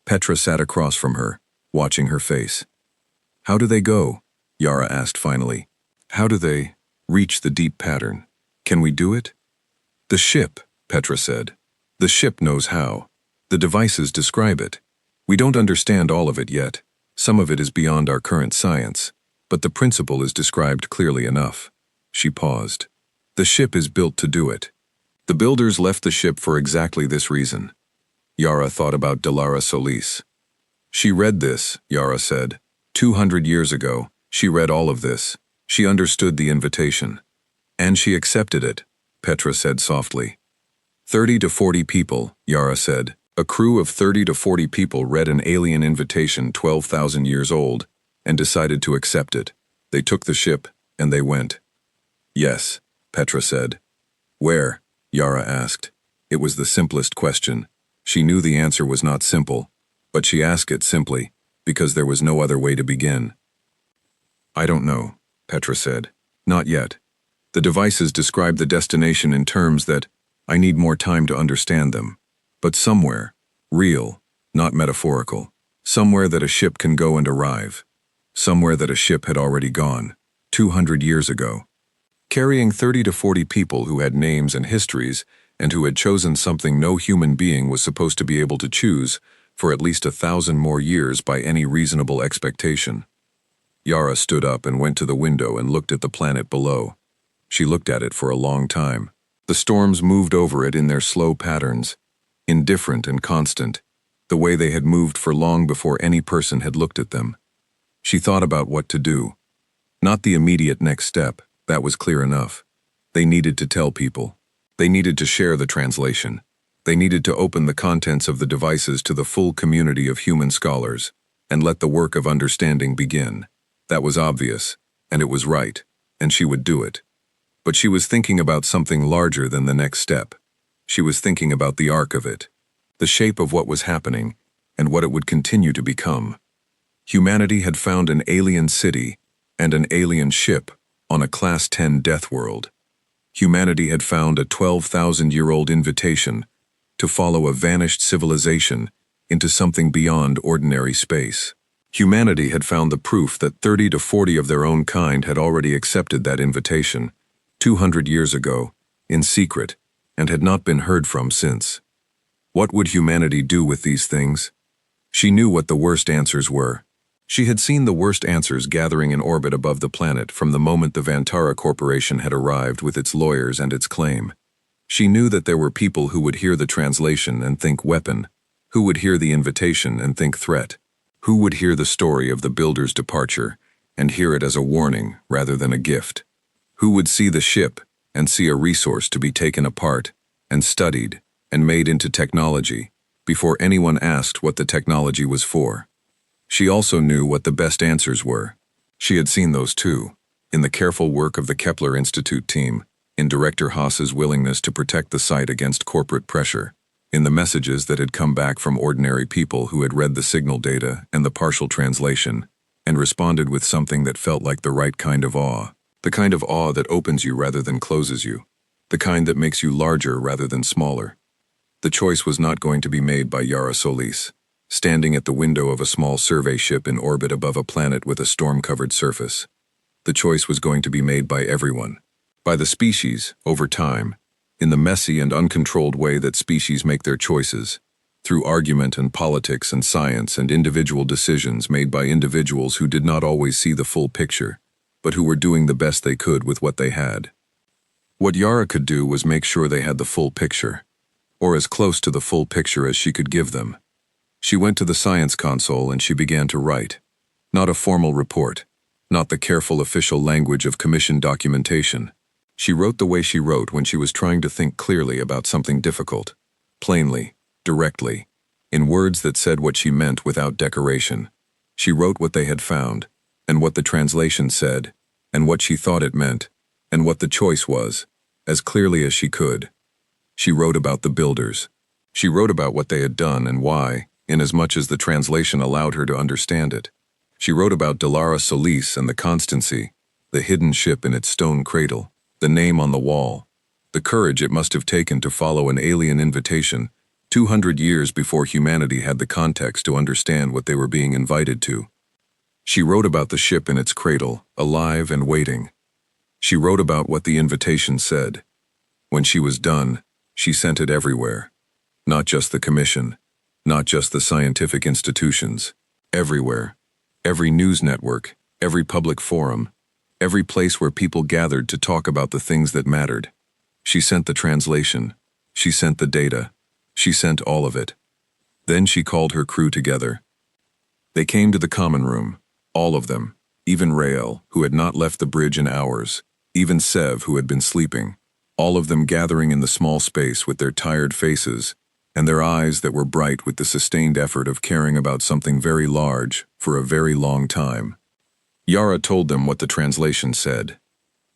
Petra sat across from her, watching her face. How do they go? Yara asked finally. How do they reach the deep pattern? Can we do it? The ship, Petra said. The ship knows how. The devices describe it. We don't understand all of it yet. Some of it is beyond our current science, but the principle is described clearly enough. She paused. The ship is built to do it. The builders left the ship for exactly this reason. Yara thought about Delara Solis. She read this, Yara said. 200 years ago, she read all of this. She understood the invitation. And she accepted it, Petra said softly. 30 to 40 people, Yara said. A crew of 30 to 40 people read an alien invitation 12,000 years old and decided to accept it. They took the ship, and they went. Yes, Petra said. Where? Yara asked. It was the simplest question. She knew the answer was not simple, but she asked it simply, because there was no other way to begin. I don't know, Petra said. Not yet. The devices describe the destination in terms that I need more time to understand them. But somewhere, real, not metaphorical, somewhere that a ship can go and arrive. Somewhere that a ship had already gone, 200 years ago. Carrying 30 to 40 people who had names and histories and who had chosen something no human being was supposed to be able to choose for at least 1,000 more years by any reasonable expectation. Yara stood up and went to the window and looked at the planet below. She looked at it for a long time. The storms moved over it in their slow patterns, indifferent and constant, the way they had moved for long before any person had looked at them. She thought about what to do. Not the immediate next step, that was clear enough. They needed to tell people. They needed to share the translation. They needed to open the contents of the devices to the full community of human scholars, and let the work of understanding begin. That was obvious, and it was right, and she would do it. But she was thinking about something larger than the next step. She was thinking about the arc of it, the shape of what was happening, and what it would continue to become. Humanity had found an alien city and an alien ship on a Class 10 death world. Humanity had found a 12,000-year-old invitation to follow a vanished civilization into something beyond ordinary space. Humanity had found the proof that 30 to 40 of their own kind had already accepted that invitation 200 years ago, in secret, and had not been heard from since. What would humanity do with these things? She knew what the worst answers were. She had seen the worst answers gathering in orbit above the planet from the moment the Vantara Corporation had arrived with its lawyers and its claim. She knew that there were people who would hear the translation and think weapon, who would hear the invitation and think threat, who would hear the story of the builder's departure and hear it as a warning rather than a gift, who would see the ship and see a resource to be taken apart and studied and made into technology before anyone asked what the technology was for. She also knew what the best answers were. She had seen those too, in the careful work of the Kepler Institute team, in Director Haas's willingness to protect the site against corporate pressure, in the messages that had come back from ordinary people who had read the signal data and the partial translation, and responded with something that felt like the right kind of awe, the kind of awe that opens you rather than closes you, the kind that makes you larger rather than smaller. The choice was not going to be made by Yara Solis, standing at the window of a small survey ship in orbit above a planet with a storm-covered surface. The choice was going to be made by everyone, by the species, over time, in the messy and uncontrolled way that species make their choices, through argument and politics and science and individual decisions made by individuals who did not always see the full picture, but who were doing the best they could with what they had. What Yara could do was make sure they had the full picture, or as close to the full picture as she could give them. She went to the science console and she began to write. Not a formal report, not the careful official language of commissioned documentation. She wrote the way she wrote when she was trying to think clearly about something difficult, plainly, directly, in words that said what she meant without decoration. She wrote what they had found, and what the translation said, and what she thought it meant, and what the choice was, as clearly as she could. She wrote about the builders. She wrote about what they had done and why, inasmuch as the translation allowed her to understand it. She wrote about Delara Solis and the Constancy, the hidden ship in its stone cradle, the name on the wall, the courage it must have taken to follow an alien invitation 200 years before humanity had the context to understand what they were being invited to. She wrote about the ship in its cradle, alive and waiting. She wrote about what the invitation said. When she was done, she sent it everywhere. Not just the commission, not just the scientific institutions, everywhere. Every news network, every public forum, every place where people gathered to talk about the things that mattered. She sent the translation. She sent the data. She sent all of it. Then she called her crew together. They came to the common room, all of them, even Rael, who had not left the bridge in hours, even Sev, who had been sleeping, all of them gathering in the small space with their tired faces, and their eyes that were bright with the sustained effort of caring about something very large for a very long time. Yara told them what the translation said.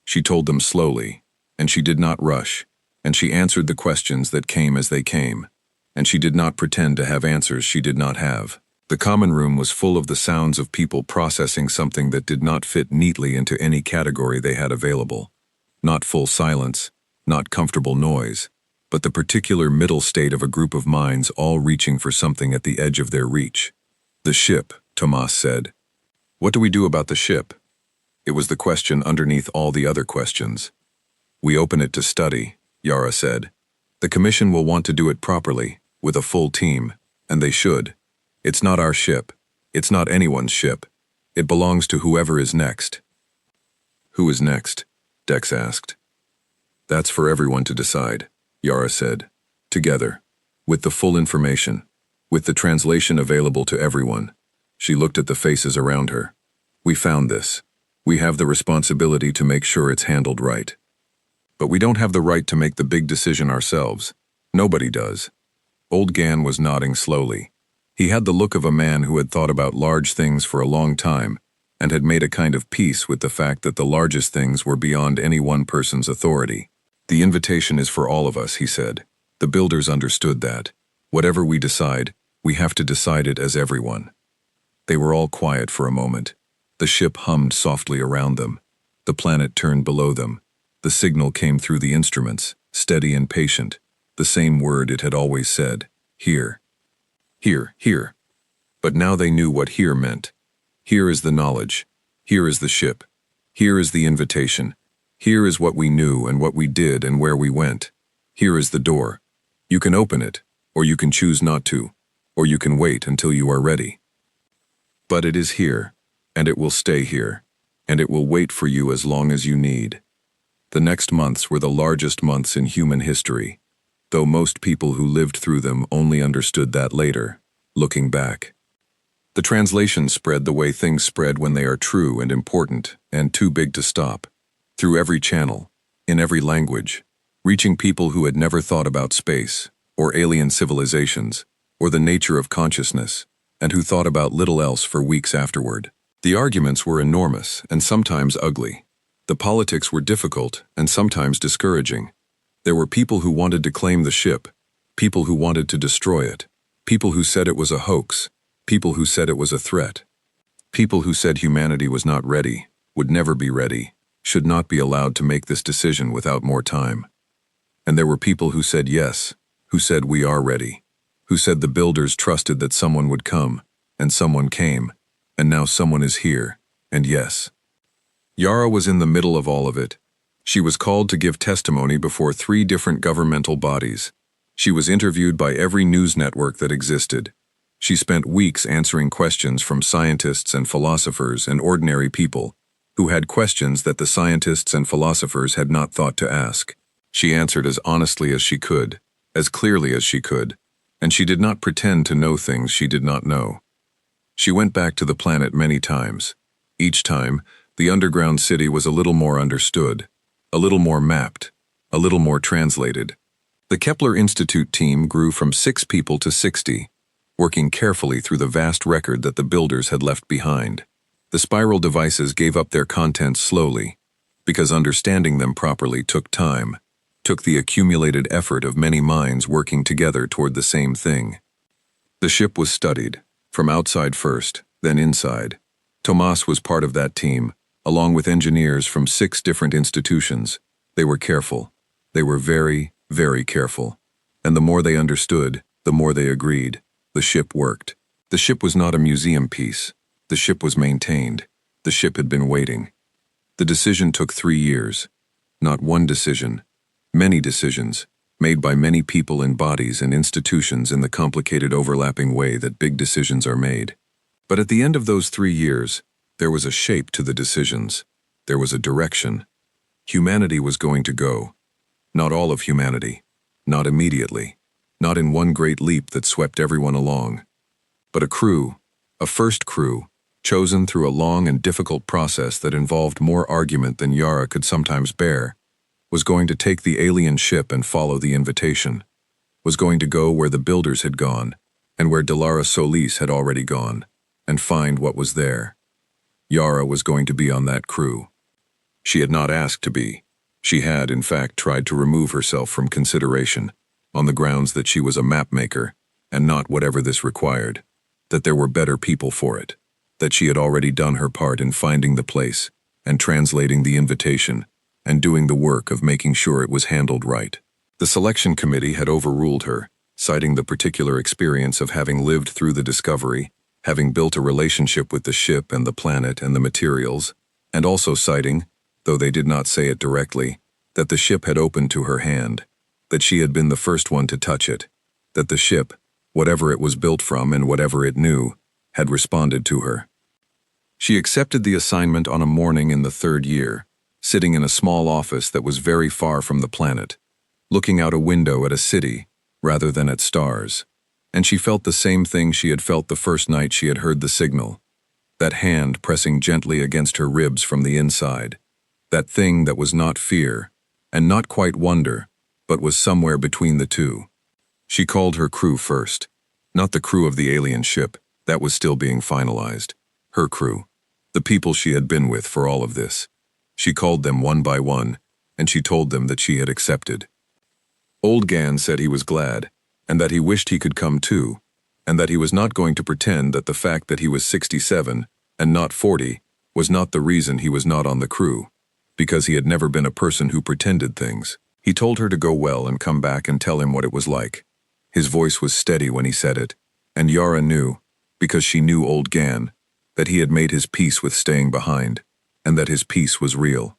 She told them slowly, and she did not rush, and she answered the questions that came as they came, and she did not pretend to have answers she did not have. The common room was full of the sounds of people processing something that did not fit neatly into any category they had available. Not full silence, not comfortable noise, but the particular middle state of a group of minds all reaching for something at the edge of their reach. The ship, Tomas said. What do we do about the ship? It was the question underneath all the other questions. We open it to study, Yara said. The commission will want to do it properly, with a full team, and they should. It's not our ship. It's not anyone's ship. It belongs to whoever is next. Who is next? Dex asked. That's for everyone to decide, Yara said. Together, with the full information, with the translation available to everyone. She looked at the faces around her. We found this. We have the responsibility to make sure it's handled right. But we don't have the right to make the big decision ourselves. Nobody does. Old Gan was nodding slowly. He had the look of a man who had thought about large things for a long time and had made a kind of peace with the fact that the largest things were beyond any one person's authority. The invitation is for all of us, he said. The builders understood that. Whatever we decide, we have to decide it as everyone. They were all quiet for a moment. The ship hummed softly around them. The planet turned below them. The signal came through the instruments, steady and patient, the same word it had always said, here. Here, here. But now they knew what here meant. Here is the knowledge. Here is the ship. Here is the invitation. Here is what we knew and what we did and where we went. Here is the door. You can open it, or you can choose not to, or you can wait until you are ready. But it is here, and it will stay here, and it will wait for you as long as you need. The next months were the largest months in human history, though most people who lived through them only understood that later, looking back. The translation spread the way things spread when they are true and important and too big to stop, through every channel, in every language, reaching people who had never thought about space, or alien civilizations, or the nature of consciousness, and who thought about little else for weeks afterward. The arguments were enormous and sometimes ugly. The politics were difficult and sometimes discouraging. There were people who wanted to claim the ship, people who wanted to destroy it, people who said it was a hoax, people who said it was a threat, people who said humanity was not ready, would never be ready, should not be allowed to make this decision without more time. And there were people who said yes, who said we are ready, who said the builders trusted that someone would come, and someone came, and now someone is here, and yes. Yara was in the middle of all of it. She was called to give testimony before 3 different governmental bodies. She was interviewed by every news network that existed. She spent weeks answering questions from scientists and philosophers and ordinary people who had questions that the scientists and philosophers had not thought to ask. She answered as honestly as she could, as clearly as she could, and she did not pretend to know things she did not know. She went back to the planet many times. Each time, the underground city was a little more understood, a little more mapped, a little more translated. The Kepler Institute team grew from 6 people to 60, working carefully through the vast record that the builders had left behind. The spiral devices gave up their contents slowly, because understanding them properly took time, took the accumulated effort of many minds working together toward the same thing. The ship was studied, from outside first, then inside. Tomas was part of that team, along with engineers from 6 different institutions. They were careful. They were very, very careful. And the more they understood, the more they agreed. The ship worked. The ship was not a museum piece. The ship was maintained. The ship had been waiting. The decision took 3 years. Not one decision. Many decisions, made by many people in bodies and institutions in the complicated overlapping way that big decisions are made. But at the end of those 3 years, there was a shape to the decisions. There was a direction. Humanity was going to go. Not all of humanity. Not immediately. Not in one great leap that swept everyone along. But a crew, a first crew, chosen through a long and difficult process that involved more argument than Yara could sometimes bear, was going to take the alien ship and follow the invitation, was going to go where the builders had gone, and where Delara Solis had already gone, and find what was there. Yara was going to be on that crew. She had not asked to be. She had, in fact, tried to remove herself from consideration, on the grounds that she was a map maker, and not whatever this required, that there were better people for it, that she had already done her part in finding the place, and translating the invitation, and doing the work of making sure it was handled right. The selection committee had overruled her, citing the particular experience of having lived through the discovery, having built a relationship with the ship and the planet and the materials, and also citing, though they did not say it directly, that the ship had opened to her hand, that she had been the first one to touch it, that the ship, whatever it was built from and whatever it knew, had responded to her. She accepted the assignment on a morning in the 3rd year, sitting in a small office that was very far from the planet, looking out a window at a city rather than at stars. And she felt the same thing she had felt the first night she had heard the signal, that hand pressing gently against her ribs from the inside, that thing that was not fear, and not quite wonder, but was somewhere between the two. She called her crew first, not the crew of the alien ship, that was still being finalized, her crew, the people she had been with for all of this. She called them one by one, and she told them that she had accepted. Old Gan said he was glad, and that he wished he could come too, and that he was not going to pretend that the fact that he was 67 and not 40 was not the reason he was not on the crew, because he had never been a person who pretended things. He told her to go well and come back and tell him what it was like. His voice was steady when he said it, and Yara knew, because she knew Old Gan, that he had made his peace with staying behind, and that his peace was real.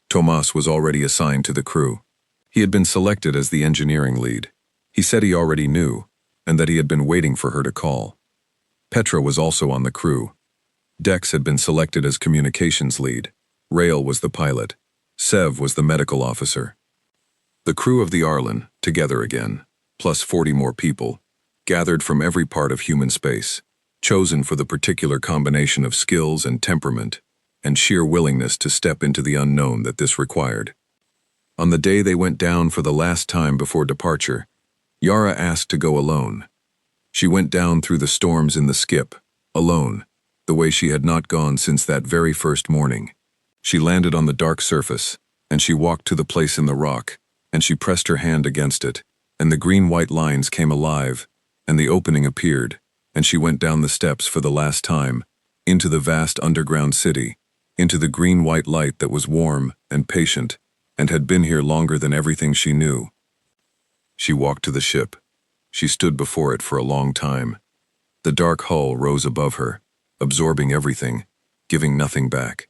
Tomas was already assigned to the crew. He had been selected as the engineering lead. He said he already knew, and that he had been waiting for her to call. Petra was also on the crew. Dex had been selected as communications lead. Rail was the pilot. Sev was the medical officer. The crew of the Arlen, together again, plus 40 more people, gathered from every part of human space, chosen for the particular combination of skills and temperament, and sheer willingness to step into the unknown that this required. On the day they went down for the last time before departure, Yara asked to go alone. She went down through the storms in the skip, alone, the way she had not gone since that very first morning. She landed on the dark surface, and she walked to the place in the rock, and she pressed her hand against it, and the green-white lines came alive, and the opening appeared, and she went down the steps for the last time, into the vast underground city, into the green-white light that was warm and patient, and had been here longer than everything she knew. She walked to the ship. She stood before it for a long time. The dark hull rose above her, absorbing everything, giving nothing back.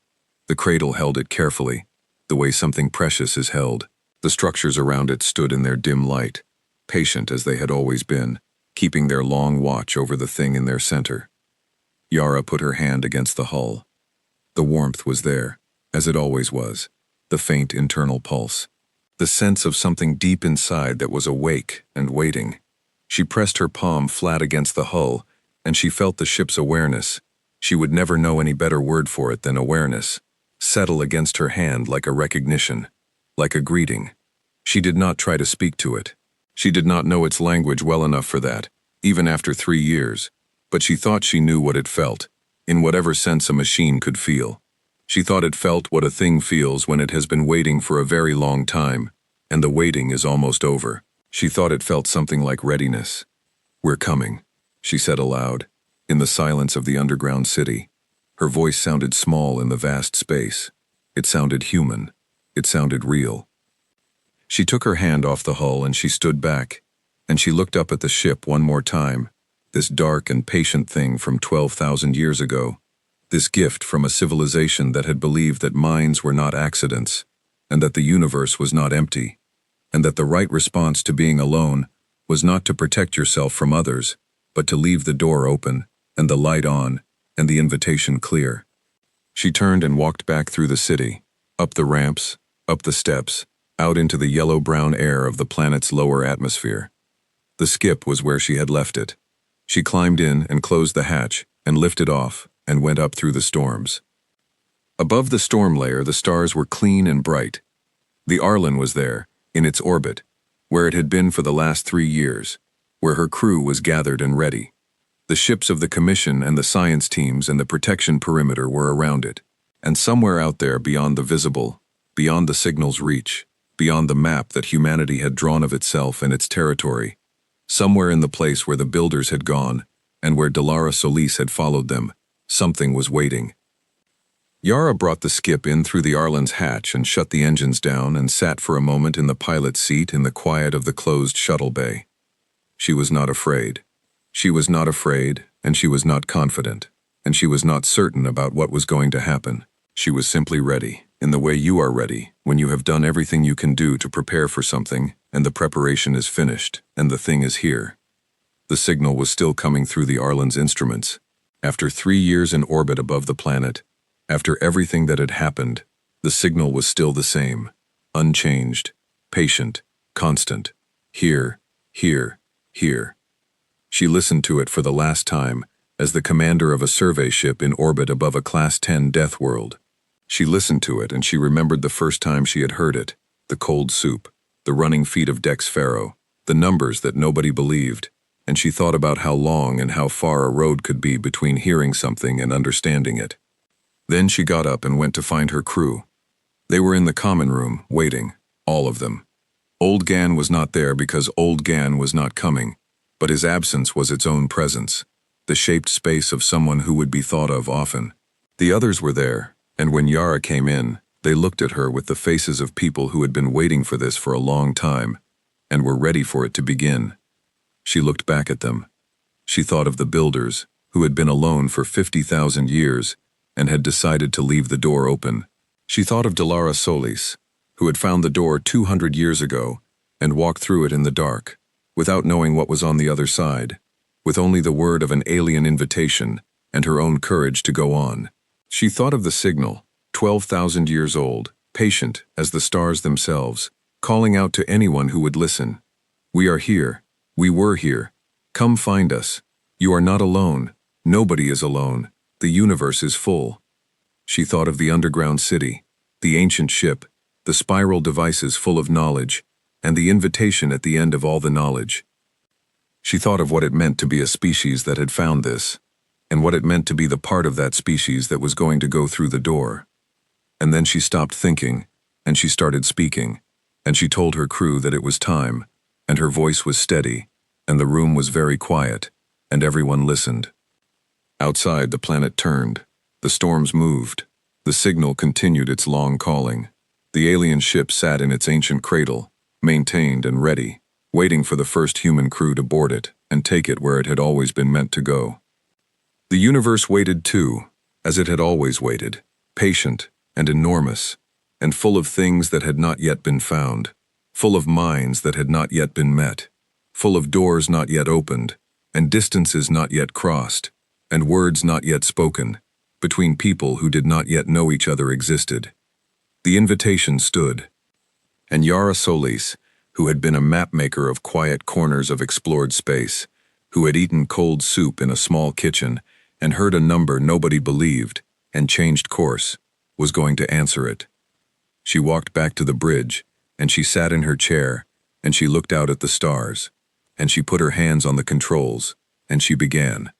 The cradle held it carefully, the way something precious is held. The structures around it stood in their dim light, patient as they had always been, keeping their long watch over the thing in their center. Yara put her hand against the hull. The warmth was there, as it always was, the faint internal pulse, the sense of something deep inside that was awake and waiting. She pressed her palm flat against the hull, and she felt the ship's awareness. She would never know any better word for it than awareness, settle against her hand like a recognition, like a greeting. She did not try to speak to it. She did not know its language well enough for that, even after 3 years, but she thought she knew what it felt, in whatever sense a machine could feel. She thought it felt what a thing feels when it has been waiting for a very long time, and the waiting is almost over. She thought it felt something like readiness. "We're coming," she said aloud, in the silence of the underground city. Her voice sounded small in the vast space. It sounded human. It sounded real. She took her hand off the hull and she stood back, and she looked up at the ship one more time, this dark and patient thing from 12,000 years ago, this gift from a civilization that had believed that minds were not accidents, and that the universe was not empty, and that the right response to being alone was not to protect yourself from others, but to leave the door open, and the light on, and the invitation clear. She turned and walked back through the city, up the ramps, up the steps, out into the yellow-brown air of the planet's lower atmosphere. The skip was where she had left it. She climbed in and closed the hatch, and lifted off, and went up through the storms. Above the storm layer, the stars were clean and bright. The Arlen was there, in its orbit, where it had been for the last 3 years, where her crew was gathered and ready. The ships of the Commission and the science teams and the protection perimeter were around it, and somewhere out there beyond the visible, beyond the signal's reach, beyond the map that humanity had drawn of itself and its territory, somewhere in the place where the builders had gone, and where Delara Solis had followed them, something was waiting. Yara brought the skip in through the Arlen's hatch and shut the engines down and sat for a moment in the pilot's seat in the quiet of the closed shuttle bay. She was not afraid. She was not afraid, and she was not confident, and she was not certain about what was going to happen. She was simply ready, in the way you are ready, when you have done everything you can do to prepare for something, and the preparation is finished, and the thing is here. The signal was still coming through the Arlen's instruments. After 3 years in orbit above the planet, after everything that had happened, the signal was still the same, unchanged, patient, constant. Here, here, here. She listened to it for the last time, as the commander of a survey ship in orbit above a Class 10 death world. She listened to it and she remembered the first time she had heard it, the cold soup, the running feet of Dex Pharaoh, the numbers that nobody believed, and she thought about how long and how far a road could be between hearing something and understanding it. Then she got up and went to find her crew. They were in the common room, waiting, all of them. Old Gan was not there because Old Gan was not coming, but his absence was its own presence, the shaped space of someone who would be thought of often. The others were there, and when Yara came in, they looked at her with the faces of people who had been waiting for this for a long time, and were ready for it to begin. She looked back at them. She thought of the builders, who had been alone for 50,000 years, and had decided to leave the door open. She thought of Delara Solis, who had found the door 200 years ago, and walked through it in the dark, without knowing what was on the other side, with only the word of an alien invitation, and her own courage to go on. She thought of the signal, 12,000 years old, patient as the stars themselves, calling out to anyone who would listen. We are here. We were here. Come find us. You are not alone. Nobody is alone. The universe is full. She thought of the underground city, the ancient ship, the spiral devices full of knowledge, and the invitation at the end of all the knowledge. She thought of what it meant to be a species that had found this, and what it meant to be the part of that species that was going to go through the door. And then she stopped thinking, and she started speaking, and she told her crew that it was time, and her voice was steady, and the room was very quiet, and everyone listened. Outside, the planet turned. The storms moved. The signal continued its long calling. The alien ship sat in its ancient cradle, maintained and ready, waiting for the first human crew to board it and take it where it had always been meant to go. The universe waited too, as it had always waited, patient and enormous, and full of things that had not yet been found, full of minds that had not yet been met, full of doors not yet opened, and distances not yet crossed, and words not yet spoken, between people who did not yet know each other existed. The invitation stood, and Yara Solis, who had been a map-maker of quiet corners of explored space, who had eaten cold soup in a small kitchen, and heard a number nobody believed, and changed course, was going to answer it. She walked back to the bridge, and she sat in her chair, and she looked out at the stars, and she put her hands on the controls, and she began.